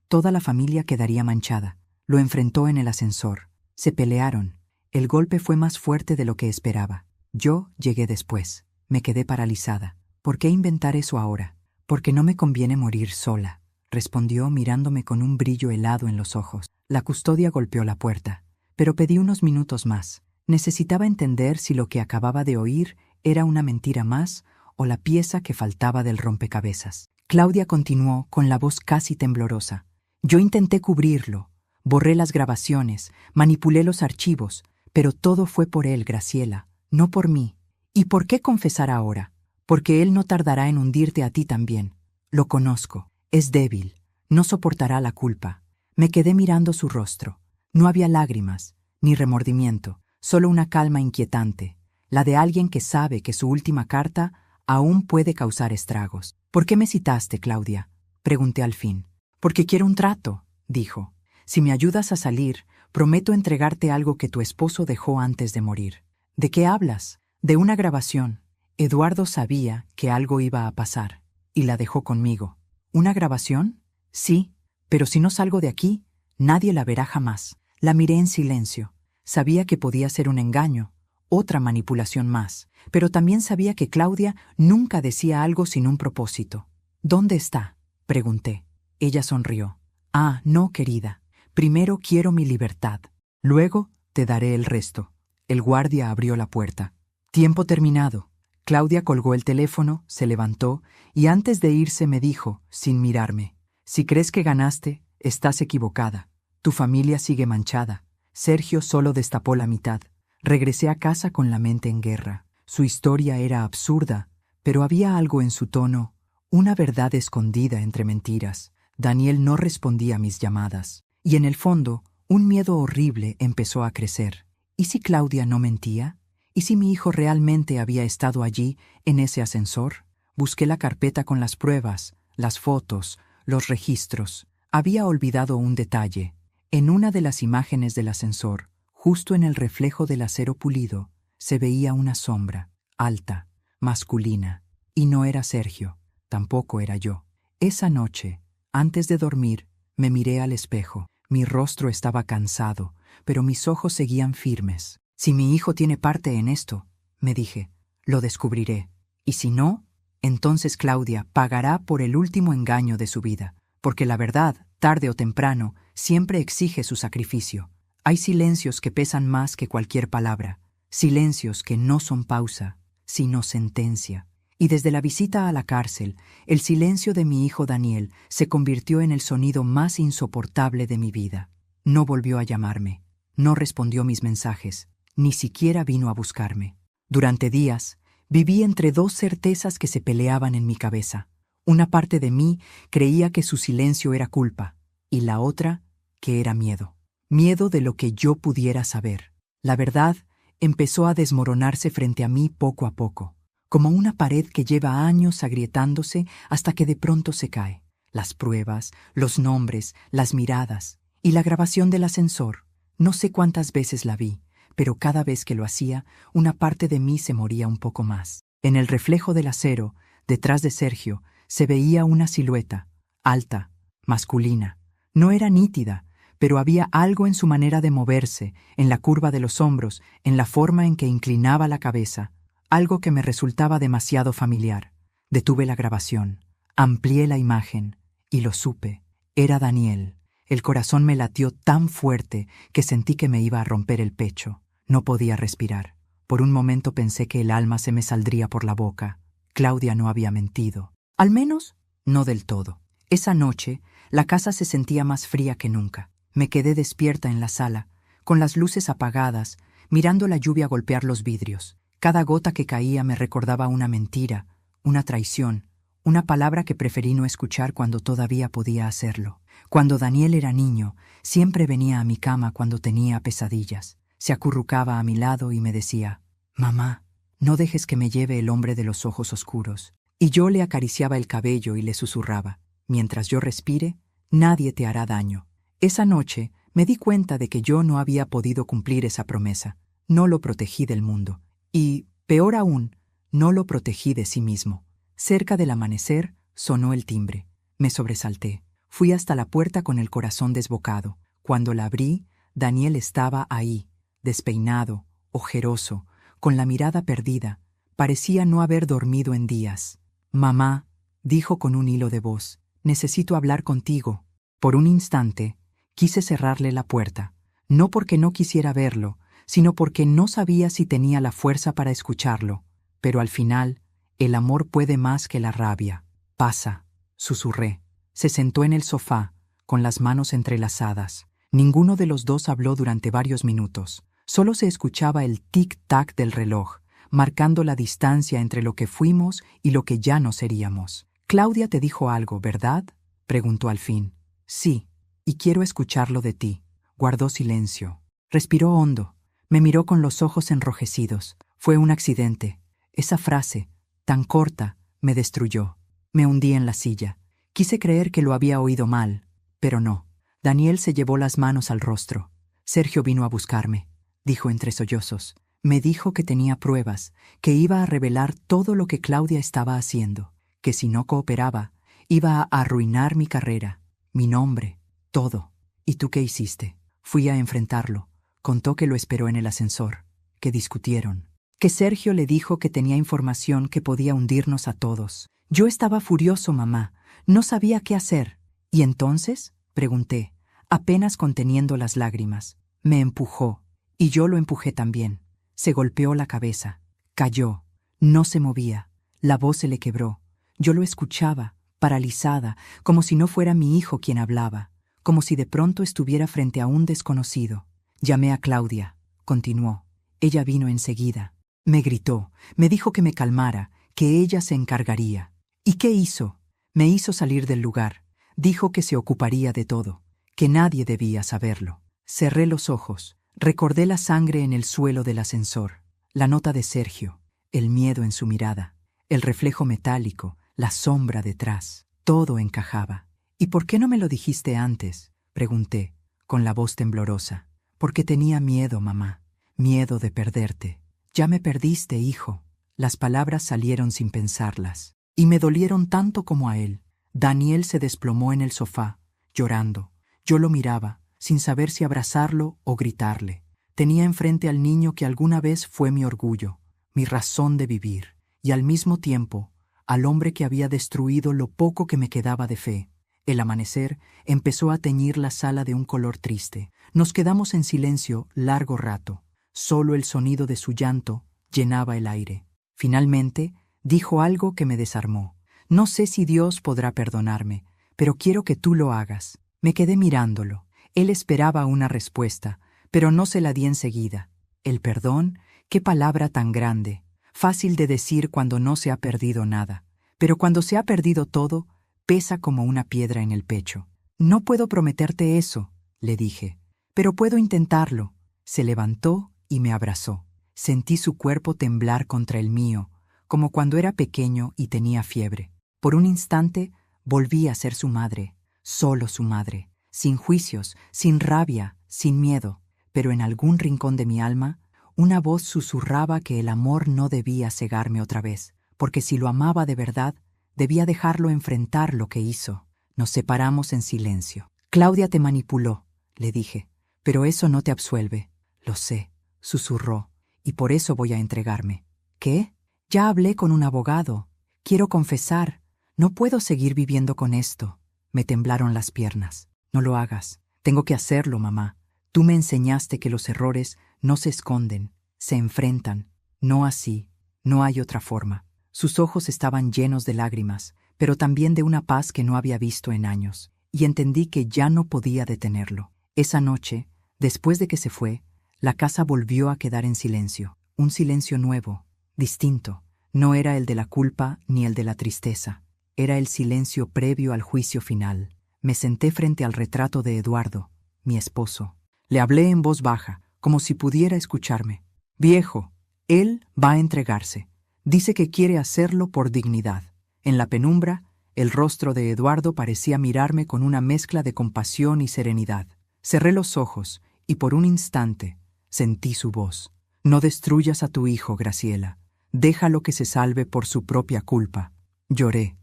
toda la familia quedaría manchada. Lo enfrentó en el ascensor. Se pelearon. El golpe fue más fuerte de lo que esperaba. Yo llegué después. Me quedé paralizada. ¿Por qué inventar eso ahora? Porque no me conviene morir sola, respondió mirándome con un brillo helado en los ojos. La custodia golpeó la puerta, pero pedí unos minutos más. Necesitaba entender si lo que acababa de oír era una mentira más o la pieza que faltaba del rompecabezas. Claudia continuó con la voz casi temblorosa. Yo intenté cubrirlo, borré las grabaciones, manipulé los archivos, pero todo fue por él, Graciela, no por mí. ¿Y por qué confesar ahora? Porque él no tardará en hundirte a ti también. Lo conozco. Es débil. No soportará la culpa. Me quedé mirando su rostro. No había lágrimas, ni remordimiento, solo una calma inquietante, la de alguien que sabe que su última carta aún puede causar estragos. ¿Por qué me citaste, Claudia? Pregunté al fin. Porque quiero un trato, dijo. Si me ayudas a salir, prometo entregarte algo que tu esposo dejó antes de morir. ¿De qué hablas? De una grabación. Eduardo sabía que algo iba a pasar, y la dejó conmigo. ¿Una grabación? Sí, pero si no salgo de aquí, nadie la verá jamás. La miré en silencio. Sabía que podía ser un engaño, otra manipulación más, pero también sabía que Claudia nunca decía algo sin un propósito. ¿Dónde está?, pregunté. Ella sonrió. Ah, no, querida. Primero quiero mi libertad. Luego te daré el resto. El guardia abrió la puerta. Tiempo terminado. Claudia colgó el teléfono, se levantó y antes de irse me dijo, sin mirarme, si crees que ganaste, estás equivocada. Tu familia sigue manchada. Sergio solo destapó la mitad. Regresé a casa con la mente en guerra. Su historia era absurda, pero había algo en su tono, una verdad escondida entre mentiras. Daniel no respondía a mis llamadas. Y en el fondo, un miedo horrible empezó a crecer. ¿Y si Claudia no mentía? ¿Y si mi hijo realmente había estado allí, en ese ascensor? Busqué la carpeta con las pruebas, las fotos, los registros. Había olvidado un detalle. En una de las imágenes del ascensor, justo en el reflejo del acero pulido, se veía una sombra, alta, masculina. Y no era Sergio, tampoco era yo. Esa noche, antes de dormir, me miré al espejo. Mi rostro estaba cansado, pero mis ojos seguían firmes. Si mi hijo tiene parte en esto, me dije, lo descubriré. Y si no, entonces Claudia pagará por el último engaño de su vida, porque la verdad, tarde o temprano, siempre exige su sacrificio. Hay silencios que pesan más que cualquier palabra, silencios que no son pausa, sino sentencia. Y desde la visita a la cárcel, el silencio de mi hijo Daniel se convirtió en el sonido más insoportable de mi vida. No volvió a llamarme, no respondió mis mensajes, ni siquiera vino a buscarme. Durante días, viví entre dos certezas que se peleaban en mi cabeza. Una parte de mí creía que su silencio era culpa, y la otra, que era miedo. Miedo de lo que yo pudiera saber. La verdad empezó a desmoronarse frente a mí poco a poco, como una pared que lleva años agrietándose hasta que de pronto se cae. Las pruebas, los nombres, las miradas y la grabación del ascensor. No sé cuántas veces la vi, pero cada vez que lo hacía, una parte de mí se moría un poco más. En el reflejo del acero, detrás de Sergio, se veía una silueta, alta, masculina. No era nítida, pero había algo en su manera de moverse, en la curva de los hombros, en la forma en que inclinaba la cabeza, algo que me resultaba demasiado familiar. Detuve la grabación, amplié la imagen, y lo supe. Era Daniel. El corazón me latió tan fuerte que sentí que me iba a romper el pecho. No podía respirar. Por un momento pensé que el alma se me saldría por la boca. Claudia no había mentido. Al menos, no del todo. Esa noche, la casa se sentía más fría que nunca. Me quedé despierta en la sala, con las luces apagadas, mirando la lluvia golpear los vidrios. Cada gota que caía me recordaba una mentira, una traición, una palabra que preferí no escuchar cuando todavía podía hacerlo. Cuando Daniel era niño, siempre venía a mi cama cuando tenía pesadillas. Se acurrucaba a mi lado y me decía, «Mamá, no dejes que me lleve el hombre de los ojos oscuros». Y yo le acariciaba el cabello y le susurraba, «Mientras yo respire, nadie te hará daño». Esa noche me di cuenta de que yo no había podido cumplir esa promesa. No lo protegí del mundo. Y, peor aún, No lo protegí de sí mismo. Cerca del amanecer, sonó el timbre. Me sobresalté. Fui hasta la puerta con el corazón desbocado. Cuando la abrí, Daniel estaba ahí, despeinado, ojeroso, con la mirada perdida. Parecía no haber dormido en días. «Mamá», dijo con un hilo de voz, «necesito hablar contigo». Por un instante, quise cerrarle la puerta, no porque no quisiera verlo, sino porque no sabía si tenía la fuerza para escucharlo. Pero al final, el amor puede más que la rabia. «Pasa», susurré. Se sentó en el sofá, con las manos entrelazadas. Ninguno de los dos habló durante varios minutos. Solo se escuchaba el tic-tac del reloj, marcando la distancia entre lo que fuimos y lo que ya no seríamos. «Claudia te dijo algo, ¿verdad?», preguntó al fin. «Sí, y quiero escucharlo de ti». Guardó silencio. Respiró hondo. Me miró con los ojos enrojecidos. Fue un accidente. Esa frase, tan corta, me destruyó. Me hundí en la silla. Quise creer que lo había oído mal, pero no. Daniel se llevó las manos al rostro. «Sergio vino a buscarme», dijo entre sollozos. Me dijo que tenía pruebas, que iba a revelar todo lo que Claudia estaba haciendo, que si no cooperaba, iba a arruinar mi carrera, mi nombre, todo. «¿Y tú qué hiciste?» Fui a enfrentarlo. Contó que lo esperó en el ascensor, que discutieron, que Sergio le dijo que tenía información que podía hundirnos a todos. Yo estaba furioso, mamá. No sabía qué hacer. «¿Y entonces?», pregunté, apenas conteniendo las lágrimas. Me empujó, y yo lo empujé también. Se golpeó la cabeza. Cayó. No se movía. La voz se le quebró. Yo lo escuchaba, paralizada, como si no fuera mi hijo quien hablaba, como si de pronto estuviera frente a un desconocido. «Llamé a Claudia», continuó. «Ella vino enseguida. Me gritó, me dijo que me calmara, que ella se encargaría». «¿Y qué hizo?». «Me hizo salir del lugar. Dijo que se ocuparía de todo, que nadie debía saberlo». Cerré los ojos. Recordé la sangre en el suelo del ascensor, la nota de Sergio, el miedo en su mirada, el reflejo metálico, la sombra detrás. Todo encajaba. «¿Y por qué no me lo dijiste antes?», pregunté, con la voz temblorosa. «Porque tenía miedo, mamá, miedo de perderte». «Ya me perdiste, hijo». Las palabras salieron sin pensarlas, y me dolieron tanto como a él. Daniel se desplomó en el sofá, llorando. Yo lo miraba, sin saber si abrazarlo o gritarle. Tenía enfrente al niño que alguna vez fue mi orgullo, mi razón de vivir, y al mismo tiempo, al hombre que había destruido lo poco que me quedaba de fe. El amanecer empezó a teñir la sala de un color triste. Nos quedamos en silencio largo rato. Solo el sonido de su llanto llenaba el aire. Finalmente, dijo algo que me desarmó. «No sé si Dios podrá perdonarme, pero quiero que tú lo hagas». Me quedé mirándolo. Él esperaba una respuesta, pero no se la di enseguida. El perdón, qué palabra tan grande. Fácil de decir cuando no se ha perdido nada, pero cuando se ha perdido todo, pesa como una piedra en el pecho. «No puedo prometerte eso», le dije, «pero puedo intentarlo». Se levantó y me abrazó. Sentí su cuerpo temblar contra el mío, como cuando era pequeño y tenía fiebre. Por un instante volví a ser su madre, solo su madre, sin juicios, sin rabia, sin miedo. Pero en algún rincón de mi alma, una voz susurraba que el amor no debía cegarme otra vez, porque si lo amaba de verdad, debía dejarlo enfrentar lo que hizo. Nos separamos en silencio. «Claudia te manipuló», le dije, «pero eso no te absuelve». «Lo sé», susurró, «y por eso voy a entregarme». «¿Qué?». «Ya hablé con un abogado. Quiero confesar. No puedo seguir viviendo con esto». Me temblaron las piernas. «No lo hagas. Tengo que hacerlo, mamá. Tú me enseñaste que los errores no se esconden, se enfrentan. No así. No hay otra forma». Sus ojos estaban llenos de lágrimas, pero también de una paz que no había visto en años, y entendí que ya no podía detenerlo. Esa noche, después de que se fue, la casa volvió a quedar en silencio. Un silencio nuevo, distinto. No era el de la culpa ni el de la tristeza. Era el silencio previo al juicio final. Me senté frente al retrato de Eduardo, mi esposo. Le hablé en voz baja, como si pudiera escucharme. «Viejo, él va a entregarse. Dice que quiere hacerlo por dignidad». En la penumbra, el rostro de Eduardo parecía mirarme con una mezcla de compasión y serenidad. Cerré los ojos y por un instante sentí su voz. «No destruyas a tu hijo, Graciela. Déjalo que se salve por su propia culpa. Lloré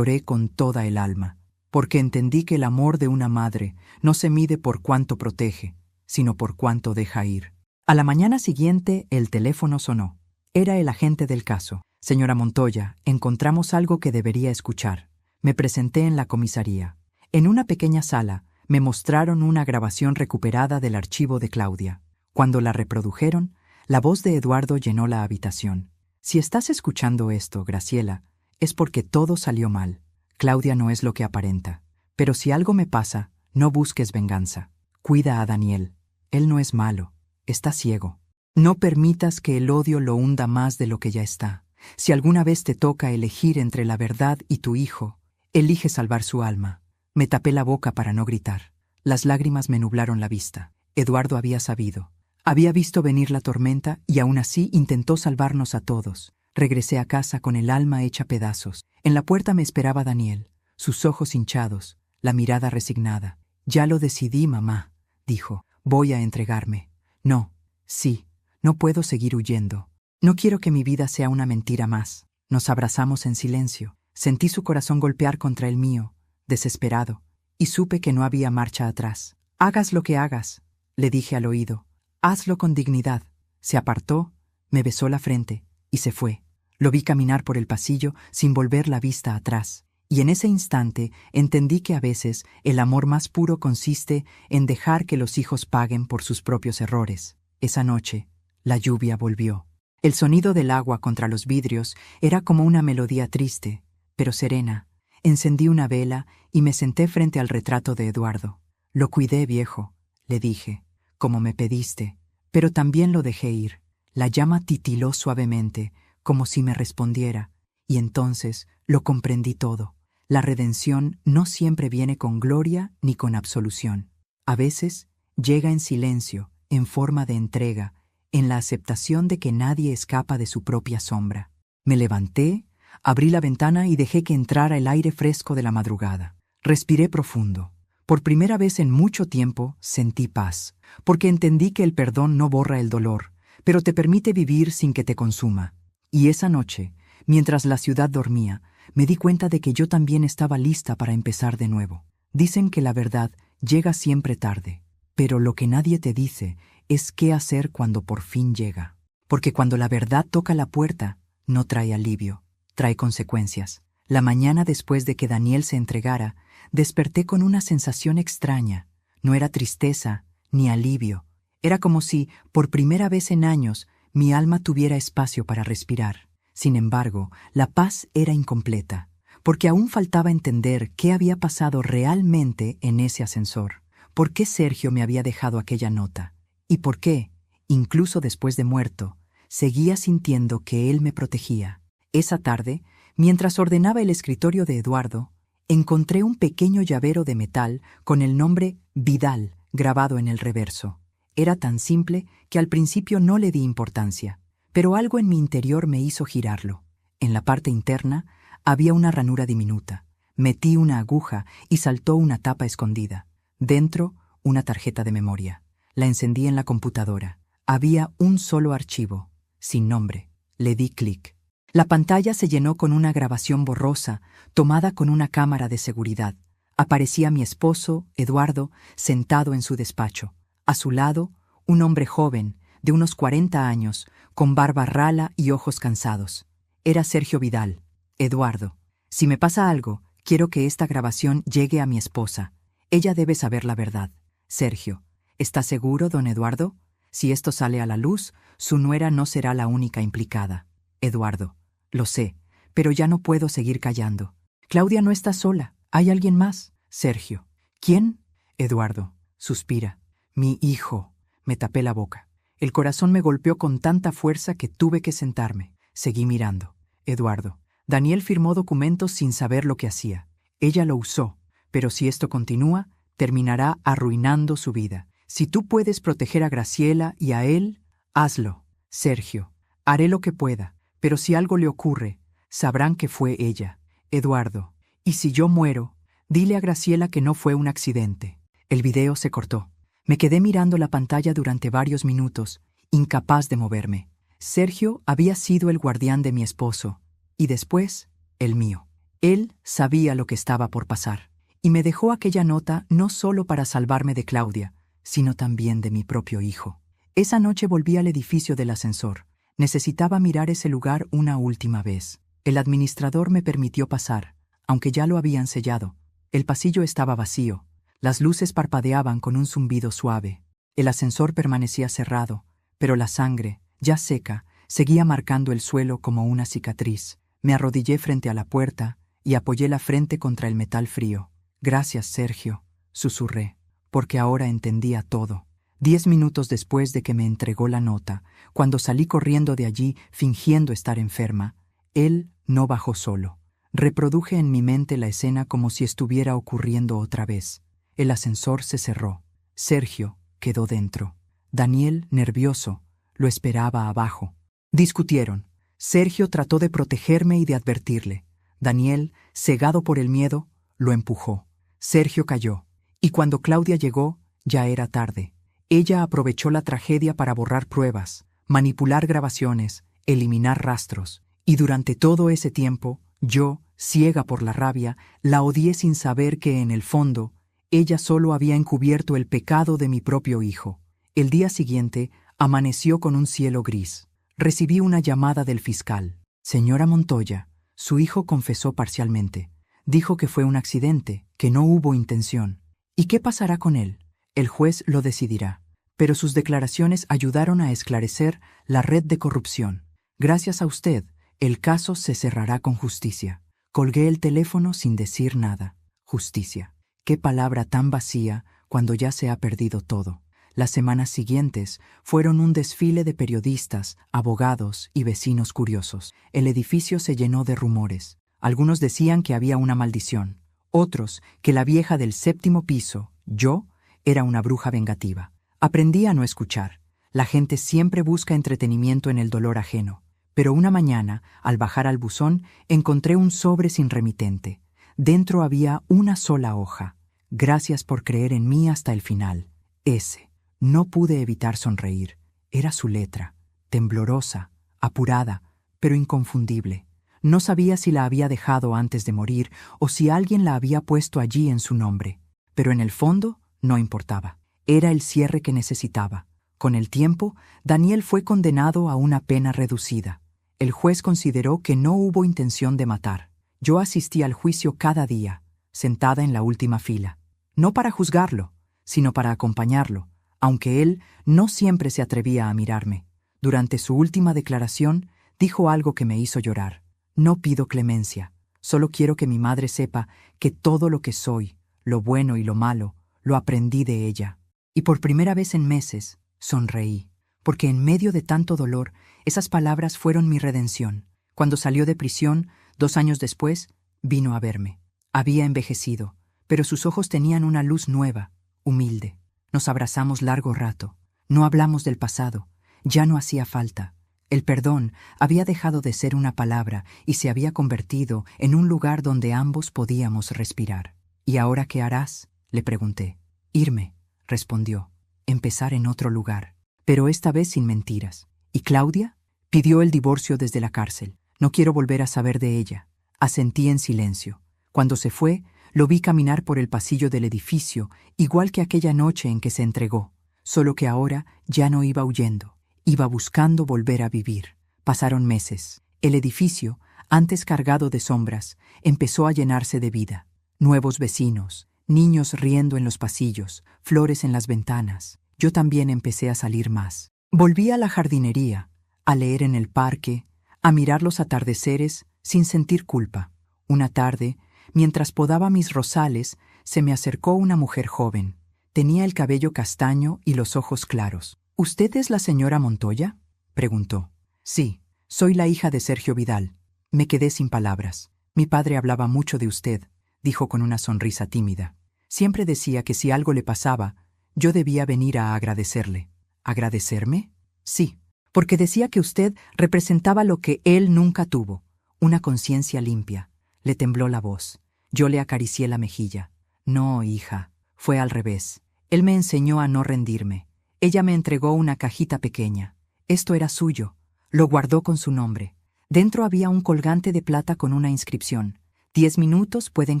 con toda el alma, porque entendí que el amor de una madre no se mide por cuánto protege, sino por cuánto deja ir. A la mañana siguiente el teléfono sonó. Era el agente del caso. Señora Montoya, encontramos algo que debería escuchar. Me presenté en la comisaría. En una pequeña sala me mostraron una grabación recuperada del archivo de Claudia. Cuando la reprodujeron, la voz de Eduardo llenó la habitación. Si estás escuchando esto, Graciela, es porque todo salió mal. Claudia no es lo que aparenta. Pero si algo me pasa, no busques venganza. Cuida a Daniel. Él no es malo. Está ciego. No permitas que el odio lo hunda más de lo que ya está. Si alguna vez te toca elegir entre la verdad y tu hijo, elige salvar su alma. Me tapé la boca para no gritar. Las lágrimas me nublaron la vista. Eduardo había sabido. Había visto venir la tormenta y aún así intentó salvarnos a todos. Regresé a casa con el alma hecha pedazos. En la puerta me esperaba Daniel, sus ojos hinchados, la mirada resignada. «Ya lo decidí, mamá», dijo. «Voy a entregarme». No puedo seguir huyendo. No quiero que mi vida sea una mentira más». Nos abrazamos en silencio. Sentí su corazón golpear contra el mío, desesperado, y supe que no había marcha atrás. «Hagas lo que hagas», le dije al oído. «Hazlo con dignidad». Se apartó, me besó la frente y se fue. Lo vi caminar por el pasillo sin volver la vista atrás. Y en ese instante entendí que a veces el amor más puro consiste en dejar que los hijos paguen por sus propios errores. Esa noche, la lluvia volvió. El sonido del agua contra los vidrios era como una melodía triste, pero serena. Encendí una vela y me senté frente al retrato de Eduardo. «Lo cuidé, viejo», le dije, «como me pediste, pero también lo dejé ir». La llama titiló suavemente, como si me respondiera, y entonces lo comprendí todo. La redención no siempre viene con gloria ni con absolución. A veces llega en silencio, en forma de entrega, en la aceptación de que nadie escapa de su propia sombra. Me levanté, abrí la ventana y dejé que entrara el aire fresco de la madrugada. Respiré profundo. Por primera vez en mucho tiempo sentí paz, porque entendí que el perdón no borra el dolor, pero te permite vivir sin que te consuma. Y esa noche, mientras la ciudad dormía, me di cuenta de que yo también estaba lista para empezar de nuevo. Dicen que la verdad llega siempre tarde, pero lo que nadie te dice es qué hacer cuando por fin llega. Porque cuando la verdad toca la puerta, no trae alivio, trae consecuencias. La mañana después de que Daniel se entregara, desperté con una sensación extraña. No era tristeza ni alivio. Era como si, por primera vez en años, mi alma tuviera espacio para respirar. Sin embargo, la paz era incompleta, porque aún faltaba entender qué había pasado realmente en ese ascensor. ¿Por qué Sergio me había dejado aquella nota? ¿Y por qué, incluso después de muerto, seguía sintiendo que él me protegía? Esa tarde, mientras ordenaba el escritorio de Eduardo, encontré un pequeño llavero de metal con el nombre Vidal grabado en el reverso. Era tan simple que al principio no le di importancia, pero algo en mi interior me hizo girarlo. En la parte interna había una ranura diminuta. Metí una aguja y saltó una tapa escondida. Dentro, una tarjeta de memoria. La encendí en la computadora. Había un solo archivo, sin nombre. Le di clic. La pantalla se llenó con una grabación borrosa, tomada con una cámara de seguridad. Aparecía mi esposo, Eduardo, sentado en su despacho. A su lado, un hombre joven, de unos 40 años, con barba rala y ojos cansados. Era Sergio Vidal. «Eduardo, si me pasa algo, quiero que esta grabación llegue a mi esposa. Ella debe saber la verdad. Sergio, ¿está seguro, don Eduardo? Si esto sale a la luz, su nuera no será la única implicada». Eduardo: «Lo sé, pero ya no puedo seguir callando. Claudia no está sola, hay alguien más». Sergio: «¿Quién?» Eduardo suspira: «Mi hijo». Me tapé la boca. El corazón me golpeó con tanta fuerza que tuve que sentarme. Seguí mirando. Eduardo: «Daniel firmó documentos sin saber lo que hacía. Ella lo usó, pero si esto continúa, terminará arruinando su vida. Si tú puedes proteger a Graciela y a él, hazlo». Sergio: «Haré lo que pueda, pero si algo le ocurre, sabrán que fue ella». Eduardo: «Y si yo muero, dile a Graciela que no fue un accidente». El video se cortó. Me quedé mirando la pantalla durante varios minutos, incapaz de moverme. Sergio había sido el guardián de mi esposo, y después, el mío. Él sabía lo que estaba por pasar, y me dejó aquella nota no solo para salvarme de Claudia, sino también de mi propio hijo. Esa noche volví al edificio del ascensor. Necesitaba mirar ese lugar una última vez. El administrador me permitió pasar, aunque ya lo habían sellado. El pasillo estaba vacío. Las luces parpadeaban con un zumbido suave. El ascensor permanecía cerrado, pero la sangre, ya seca, seguía marcando el suelo como una cicatriz. Me arrodillé frente a la puerta y apoyé la frente contra el metal frío. «Gracias, Sergio», susurré, porque ahora entendía todo. 10 minutos después de que me entregó la nota, cuando salí corriendo de allí fingiendo estar enferma, él no bajó solo. Reproduje en mi mente la escena como si estuviera ocurriendo otra vez. El ascensor se cerró. Sergio quedó dentro. Daniel, nervioso, lo esperaba abajo. Discutieron. Sergio trató de protegerme y de advertirle. Daniel, cegado por el miedo, lo empujó. Sergio cayó. Y cuando Claudia llegó, ya era tarde. Ella aprovechó la tragedia para borrar pruebas, manipular grabaciones, eliminar rastros. Y durante todo ese tiempo, yo, ciega por la rabia, la odié sin saber que, en el fondo, ella solo había encubierto el pecado de mi propio hijo. El día siguiente, amaneció con un cielo gris. Recibí una llamada del fiscal. «Señora Montoya, su hijo confesó parcialmente. Dijo que fue un accidente, que no hubo intención. ¿Y qué pasará con él? El juez lo decidirá». Pero sus declaraciones ayudaron a esclarecer la red de corrupción. «Gracias a usted, el caso se cerrará con justicia». Colgué el teléfono sin decir nada. Justicia. Qué palabra tan vacía cuando ya se ha perdido todo. Las semanas siguientes fueron un desfile de periodistas, abogados y vecinos curiosos. El edificio se llenó de rumores. Algunos decían que había una maldición. Otros, que la vieja del 7º piso, yo, era una bruja vengativa. Aprendí a no escuchar. La gente siempre busca entretenimiento en el dolor ajeno. Pero una mañana, al bajar al buzón, encontré un sobre sin remitente. Dentro había una sola hoja. «Gracias por creer en mí hasta el final. S». No pude evitar sonreír. Era su letra, temblorosa, apurada, pero inconfundible. No sabía si la había dejado antes de morir o si alguien la había puesto allí en su nombre. Pero en el fondo no importaba. Era el cierre que necesitaba. Con el tiempo, Daniel fue condenado a una pena reducida. El juez consideró que no hubo intención de matar. Yo asistí al juicio cada día, sentada en la última fila. No para juzgarlo, sino para acompañarlo, aunque él no siempre se atrevía a mirarme. Durante su última declaración, dijo algo que me hizo llorar. «No pido clemencia, solo quiero que mi madre sepa que todo lo que soy, lo bueno y lo malo, lo aprendí de ella». Y por primera vez en meses, sonreí, porque en medio de tanto dolor, esas palabras fueron mi redención. Cuando salió de prisión, 2 años después, vino a verme. Había envejecido, pero sus ojos tenían una luz nueva, humilde. Nos abrazamos largo rato. No hablamos del pasado. Ya no hacía falta. El perdón había dejado de ser una palabra y se había convertido en un lugar donde ambos podíamos respirar. «¿Y ahora qué harás?», le pregunté. «Irme», respondió. «Empezar en otro lugar». Pero esta vez sin mentiras. «¿Y Claudia?». Pidió el divorcio desde la cárcel. «No quiero volver a saber de ella». Asentí en silencio. Cuando se fue, lo vi caminar por el pasillo del edificio, igual que aquella noche en que se entregó, solo que ahora ya no iba huyendo, iba buscando volver a vivir. Pasaron meses. El edificio, antes cargado de sombras, empezó a llenarse de vida. Nuevos vecinos, niños riendo en los pasillos, flores en las ventanas. Yo también empecé a salir más. Volví a la jardinería, a leer en el parque, a mirar los atardeceres sin sentir culpa. Una tarde, mientras podaba mis rosales, se me acercó una mujer joven. Tenía el cabello castaño y los ojos claros. «¿Usted es la señora Montoya?», preguntó. «Sí, soy la hija de Sergio Vidal». Me quedé sin palabras. «Mi padre hablaba mucho de usted», dijo con una sonrisa tímida. «Siempre decía que si algo le pasaba, yo debía venir a agradecerle». «¿Agradecerme?». «Sí, porque decía que usted representaba lo que él nunca tuvo, una conciencia limpia». Le tembló la voz. Yo le acaricié la mejilla. «No, hija, fue al revés. Él me enseñó a no rendirme. Ella me entregó una cajita pequeña. Esto era suyo. Lo guardó con su nombre. Dentro había un colgante de plata con una inscripción: 10 minutos pueden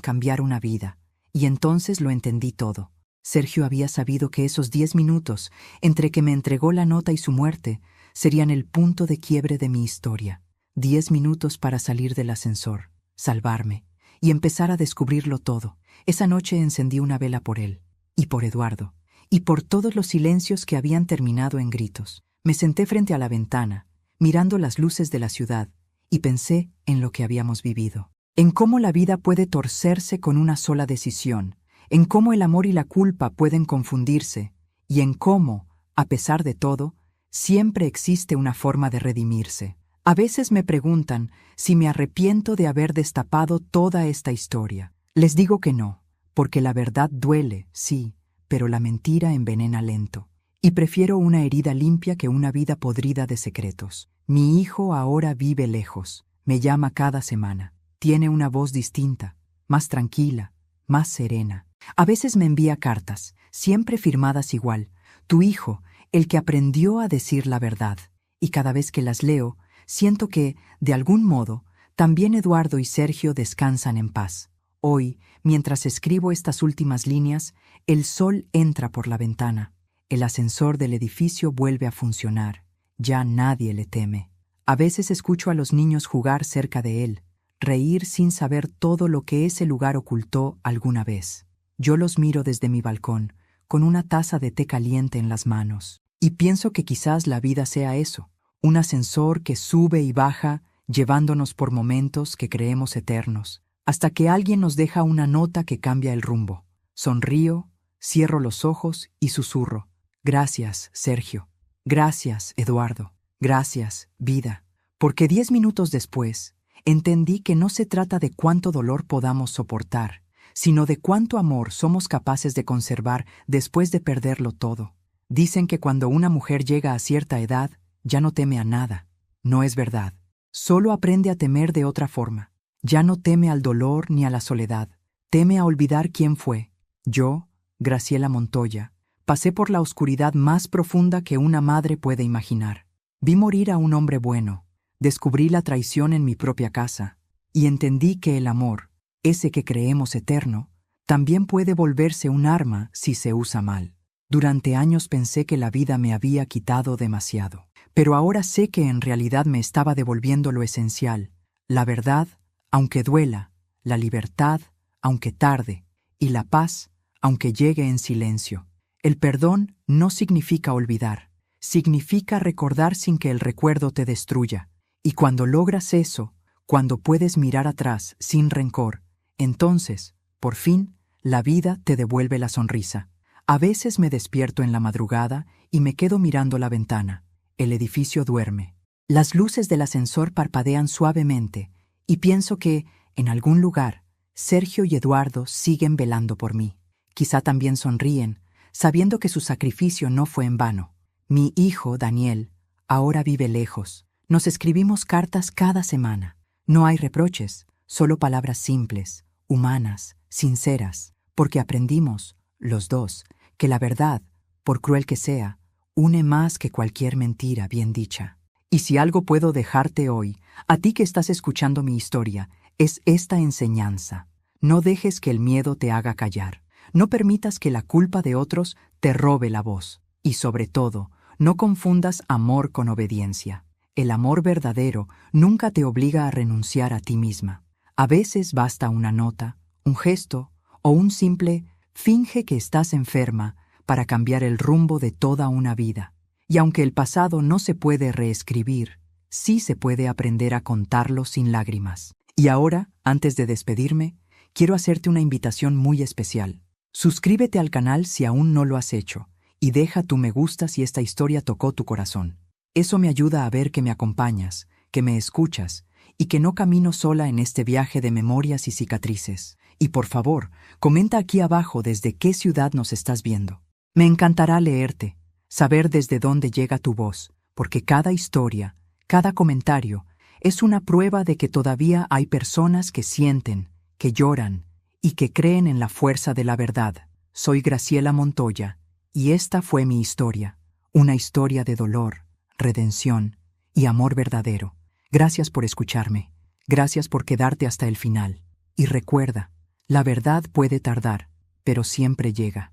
cambiar una vida. Y entonces lo entendí todo. Sergio había sabido que esos 10 minutos, entre que me entregó la nota y su muerte, serían el punto de quiebre de mi historia. 10 minutos para salir del ascensor, salvarme y empezar a descubrirlo todo. Esa noche encendí una vela por él, y por Eduardo, y por todos los silencios que habían terminado en gritos. Me senté frente a la ventana, mirando las luces de la ciudad, y pensé en lo que habíamos vivido, en cómo la vida puede torcerse con una sola decisión, en cómo el amor y la culpa pueden confundirse, y en cómo, a pesar de todo, siempre existe una forma de redimirse. A veces me preguntan si me arrepiento de haber destapado toda esta historia. Les digo que no, porque la verdad duele, sí, pero la mentira envenena lento. Y prefiero una herida limpia que una vida podrida de secretos. Mi hijo ahora vive lejos, me llama cada semana. Tiene una voz distinta, más tranquila, más serena. A veces me envía cartas, siempre firmadas igual: tu hijo, el que aprendió a decir la verdad. Y cada vez que las leo, siento que, de algún modo, también Eduardo y Sergio descansan en paz. Hoy, mientras escribo estas últimas líneas, el sol entra por la ventana. El ascensor del edificio vuelve a funcionar. Ya nadie le teme. A veces escucho a los niños jugar cerca de él, reír sin saber todo lo que ese lugar ocultó alguna vez. Yo los miro desde mi balcón, con una taza de té caliente en las manos, y pienso que quizás la vida sea eso, un ascensor que sube y baja, llevándonos por momentos que creemos eternos, hasta que alguien nos deja una nota que cambia el rumbo. Sonrío, cierro los ojos y susurro: gracias, Sergio. Gracias, Eduardo. Gracias, vida. Porque 10 minutos después, entendí que no se trata de cuánto dolor podamos soportar, sino de cuánto amor somos capaces de conservar después de perderlo todo. Dicen que cuando una mujer llega a cierta edad, ya no teme a nada. No es verdad. Solo aprende a temer de otra forma. Ya no teme al dolor ni a la soledad. Teme a olvidar quién fue. Yo, Graciela Montoya, pasé por la oscuridad más profunda que una madre puede imaginar. Vi morir a un hombre bueno. Descubrí la traición en mi propia casa. Y entendí que el amor, ese que creemos eterno, también puede volverse un arma si se usa mal. Durante años pensé que la vida me había quitado demasiado. Pero ahora sé que en realidad me estaba devolviendo lo esencial: la verdad, aunque duela, la libertad, aunque tarde, y la paz, aunque llegue en silencio. El perdón no significa olvidar, significa recordar sin que el recuerdo te destruya. Y cuando logras eso, cuando puedes mirar atrás sin rencor, entonces, por fin, la vida te devuelve la sonrisa. A veces me despierto en la madrugada y me quedo mirando la ventana. El edificio duerme. Las luces del ascensor parpadean suavemente y pienso que, en algún lugar, Sergio y Eduardo siguen velando por mí. Quizá también sonríen, sabiendo que su sacrificio no fue en vano. Mi hijo, Daniel, ahora vive lejos. Nos escribimos cartas cada semana. No hay reproches, solo palabras simples, humanas, sinceras, porque aprendimos, los dos, que la verdad, por cruel que sea, une más que cualquier mentira bien dicha. Y si algo puedo dejarte hoy, a ti que estás escuchando mi historia, es esta enseñanza: no dejes que el miedo te haga callar. No permitas que la culpa de otros te robe la voz. Y sobre todo, no confundas amor con obediencia. El amor verdadero nunca te obliga a renunciar a ti misma. A veces basta una nota, un gesto o un simple «finge que estás enferma» para cambiar el rumbo de toda una vida. Y aunque el pasado no se puede reescribir, sí se puede aprender a contarlo sin lágrimas. Y ahora, antes de despedirme, quiero hacerte una invitación muy especial. Suscríbete al canal si aún no lo has hecho, y deja tu me gusta si esta historia tocó tu corazón. Eso me ayuda a ver que me acompañas, que me escuchas, y que no camino sola en este viaje de memorias y cicatrices. Y por favor, comenta aquí abajo desde qué ciudad nos estás viendo. Me encantará leerte, saber desde dónde llega tu voz, porque cada historia, cada comentario, es una prueba de que todavía hay personas que sienten, que lloran y que creen en la fuerza de la verdad. Soy Graciela Montoya, y esta fue mi historia, una historia de dolor, redención y amor verdadero. Gracias por escucharme. Gracias por quedarte hasta el final. Y recuerda, la verdad puede tardar, pero siempre llega.